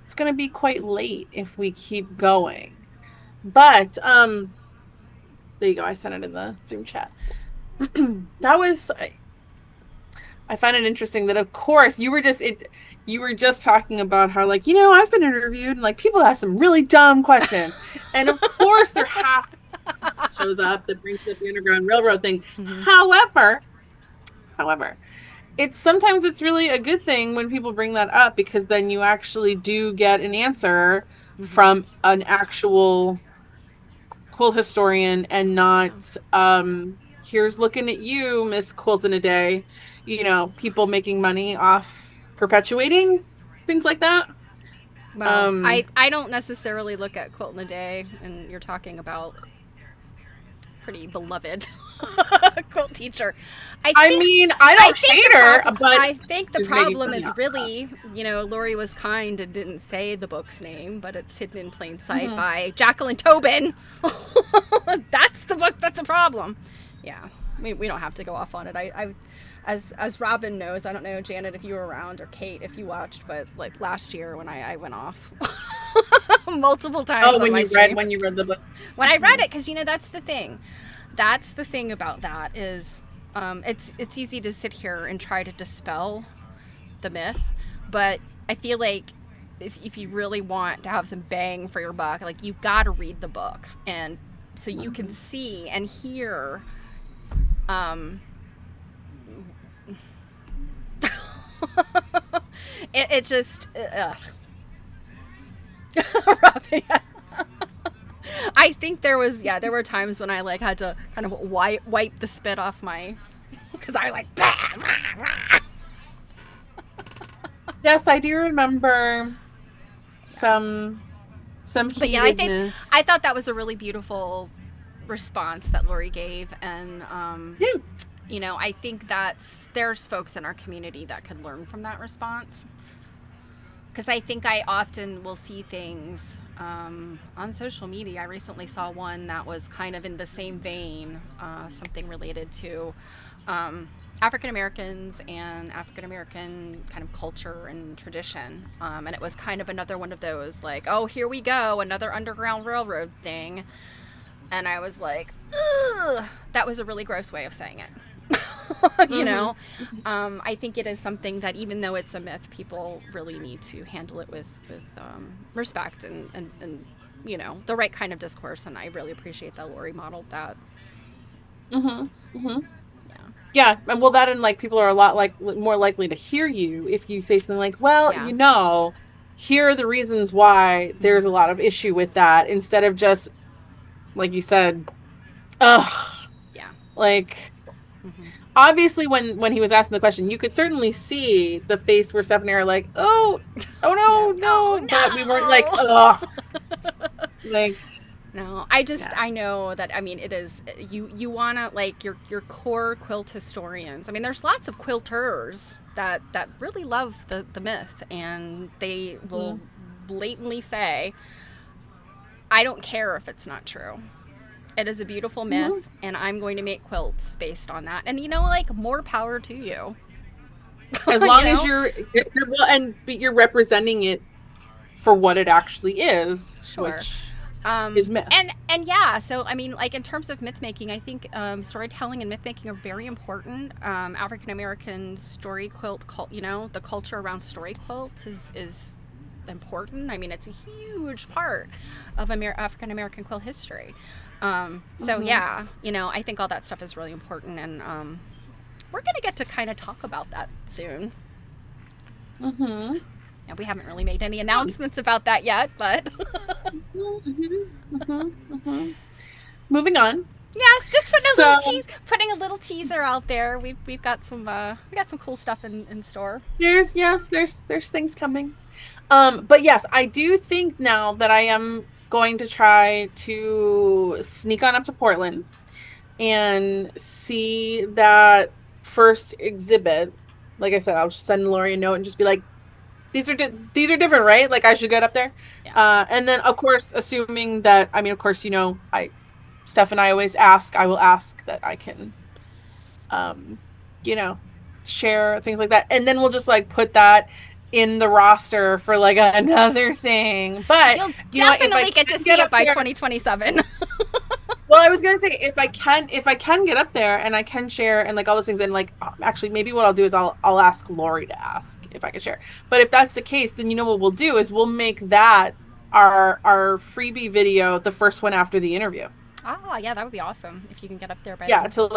it's gonna be quite late if we keep going, but there you go. I sent it in the Zoom chat. I find it interesting that, of course, you were just talking about how, like, I've been interviewed and, like, people ask some really dumb questions. And, of course, there shows up that brings up the Underground Railroad thing. Mm-hmm. However, sometimes it's really a good thing when people bring that up, because then you actually do get an answer from an actual quilt historian and not, here's looking at you, Miss Quilt in a Day. People making money off perpetuating things like that. Well, I don't necessarily look at Quilt in a Day, and you're talking about pretty beloved quilt teacher. I don't hate her, but I think the problem is really, Laurie was kind and didn't say the book's name, but it's hidden in plain sight by Jacqueline Tobin. That's the book that's a problem. Yeah, we don't have to go off on it. As Robin knows, I don't know, Janet, if you were around, or Kate, if you watched, but like last year when I went off multiple times. Oh, when you read the book. When I read it, because that's the thing. That's the thing about that is, it's easy to sit here and try to dispel the myth, but I feel like if you really want to have some bang for your buck, like, you've got to read the book, and so you can see and hear. It just I think there were times when I like had to kind of wipe the spit off my, because I like yes, I do remember some but yeah, I thought that was a really beautiful response that Laurie gave, and I think there's folks in our community that could learn from that response. Because I think I often will see things on social media. I recently saw one that was kind of in the same vein, something related to African Americans and African American kind of culture and tradition. And it was kind of another one of those, like, oh, here we go, another Underground Railroad thing. And I was like, ugh, that was a really gross way of saying it. You know, I think it is something that, even though it's a myth, people really need to handle it with respect and you know, the right kind of discourse. And I really appreciate that Laurie modeled that. Yeah, and well, that and like people are a lot like more likely to hear you if you say something like, well, you know, here are the reasons why there's a lot of issue with that, instead of just like you said, ugh. Yeah. Like, obviously when he was asking the question, you could certainly see the face where Stephanie are like, oh no, but we weren't like, ugh. Like, no, I know that, I mean, it is, you want to, like, your core quilt historians. I mean, there's lots of quilters that really love the myth, and they will blatantly say, I don't care if it's not true. It is a beautiful myth, and I'm going to make quilts based on that. And, you know, like, more power to you. As long as you're representing it for what it actually is. Sure. Which is myth. And yeah, so I mean, like, in terms of myth making, I think storytelling and myth making are very important. African American story quilt, you know, the culture around story quilts is important. I mean, it's a huge part of African American quilt history. So yeah, you know, I think all that stuff is really important, and we're gonna get to kind of talk about that soon. Yeah, we haven't really made any announcements about that yet, but moving on. Yes, just putting a little teaser out there. We've got some cool stuff in store. There's things coming. But yes, I do think now that I am going to try to sneak on up to Portland and see that first exhibit. Like I said, I'll just send Laurie a note and just be like, these are different, right? Like, I should get up there. Yeah. And then, of course, assuming that, I mean, of course, you know, Steph and I always ask, I will ask that I can, you know, share things like that. And then we'll just, like, put that in the roster for, like, another thing. But you'll definitely get to see it by 2027. Well, I was gonna say, if I can get up there and I can share and like all those things, and like actually maybe what I'll do is I'll ask Laurie to ask if I can share. But if that's the case, then you know what we'll do is we'll make that our freebie video, the first one after the interview. Oh yeah, that would be awesome if you can get up there by then. To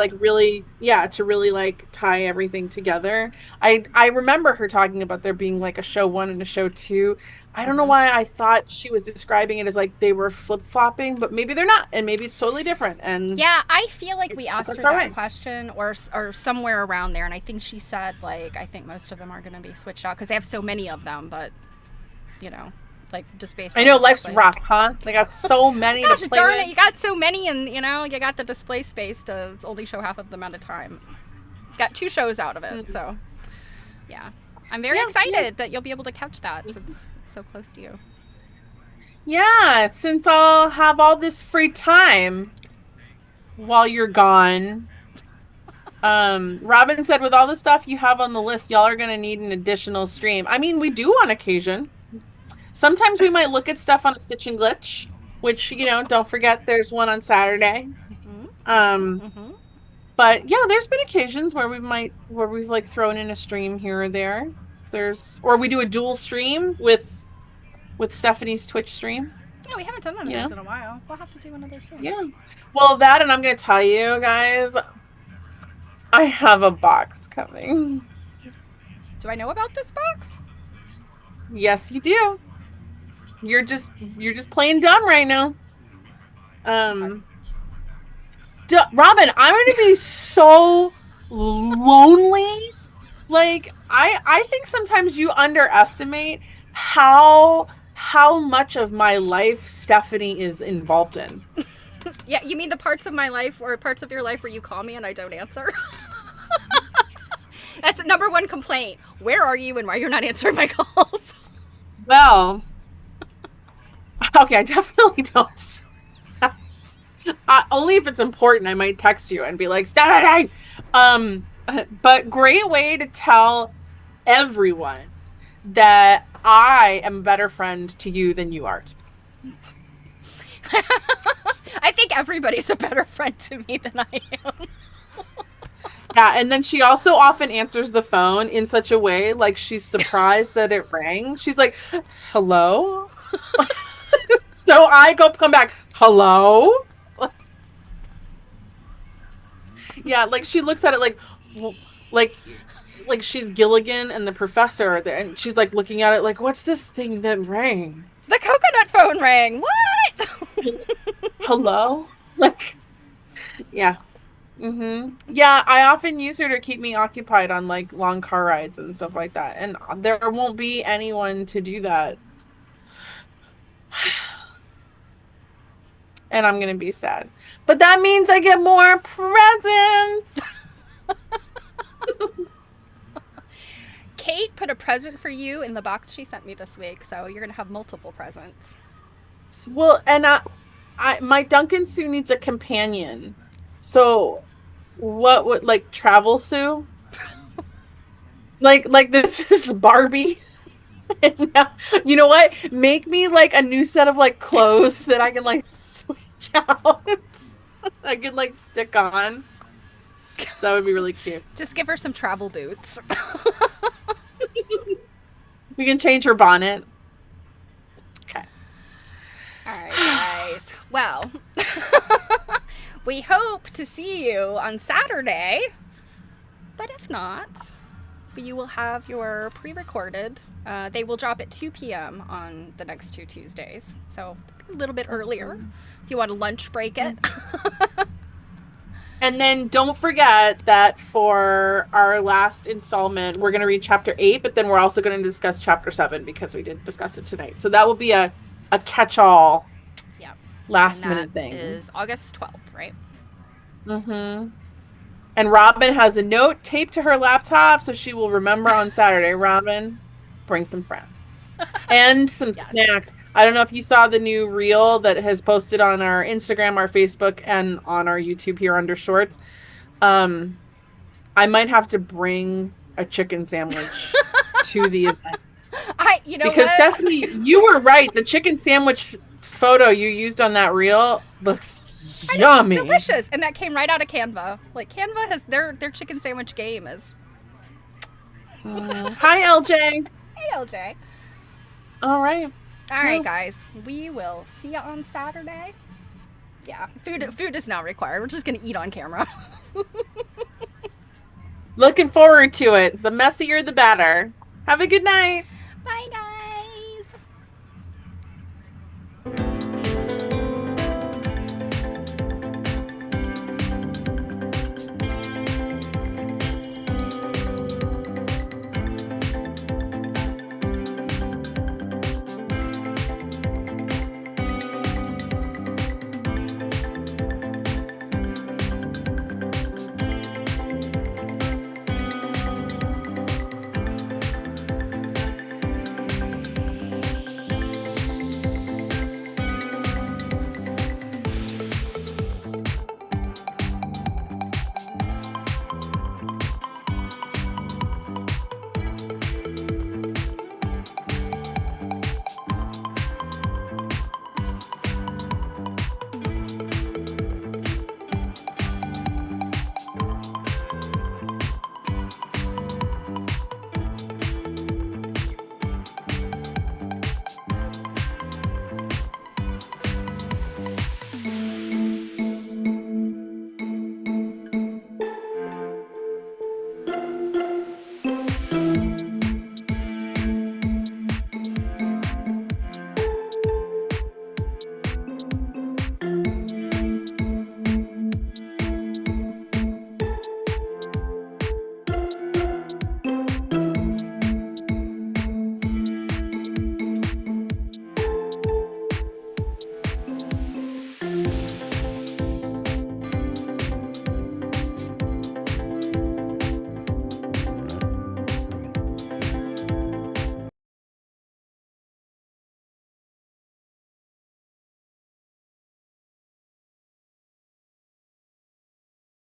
really like tie everything together. I remember her talking about there being like a show 1 and a show 2. I don't know why I thought she was describing it as like they were flip-flopping, but maybe they're not, and maybe it's totally different. And yeah, I feel like we asked her that question or somewhere around there, and I think she said, like, I think most of them are going to be switched out because they have so many of them, but you know, like, just based on, I know life's rough, huh? They got so many to play darn with. It, you got so many, and you know, you got the display space to only show half of them at a time. Got 2 shows out of it, so yeah. I'm very excited that you'll be able to catch that since it's so close to you. Yeah, since I'll have all this free time while you're gone. Robin said, with all the stuff you have on the list, y'all are going to need an additional stream. I mean, we do on occasion. Sometimes we might look at stuff on a Stitch and Glitch, which, you know, don't forget there's one on Saturday. But yeah, there's been occasions where we've like thrown in a stream here or there. Or we do a dual stream with Stephanie's Twitch stream. Yeah, we haven't done one of those in a while. We'll have to do one of those soon. Yeah. Well, that, and I'm going to tell you guys, I have a box coming. Do I know about this box? Yes, you do. You're just playing dumb right now. Robin, I'm going to be so lonely. Like, I think sometimes you underestimate how much of my life Stephanie is involved in. Yeah, you mean the parts of my life or parts of your life where you call me and I don't answer? That's number 1 complaint. Where are you and why you're not answering my calls? Well, okay, I definitely don't. Only if it's important, I might text you and be like, Stephanie! But great way to tell everyone that I am a better friend to you than you are to me. I think everybody's a better friend to me than I am. Yeah, and then she also often answers the phone in such a way like she's surprised that it rang. She's like, "Hello?" So I come back, "Hello?" Yeah, like she looks at it like like she's Gilligan and the professor, and she's like looking at it like, "What's this thing that rang?" The coconut phone rang. What? Hello? Like, yeah. Yeah, I often use her to keep me occupied on like long car rides and stuff like that. And there won't be anyone to do that. And I'm going to be sad. But that means I get more presents. Kate put a present for you in the box she sent me this week, so you're going to have multiple presents. Well, and my Duncan Sue needs a companion. So what would, like, Travel Sue? like this is Barbie. And now, you know what? Make me like a new set of like clothes that I can like switch out. I can like stick on. That would be really cute. Just give her some travel boots. We can change her bonnet. Okay. All right, guys. Well, we hope to see you on Saturday. But if not, you will have your pre-recorded. They will drop at 2 p.m. on the next 2 Tuesdays. So a little bit earlier if you want to lunch break it. And then don't forget that for our last installment, we're going to read chapter 8, but then we're also going to discuss chapter 7 because we didn't discuss it tonight. So that will be a catch-all last minute thing. Is August 12th, right? And Robin has a note taped to her laptop, so she will remember on Saturday. Robin, bring some friends. And some snacks. I don't know if you saw the new reel that has posted on our Instagram, our Facebook, and on our YouTube here under Shorts. I might have to bring a chicken sandwich to the event. Because what? Stephanie, you were right. The chicken sandwich photo you used on that reel looks yummy. Delicious. And that came right out of Canva. Like, Canva has their chicken sandwich game is... Hi, LJ. Hey, LJ. All right. All right, guys. We will see you on Saturday. Yeah, food is not required. We're just going to eat on camera. Looking forward to it. The messier, the better. Have a good night. Bye, guys.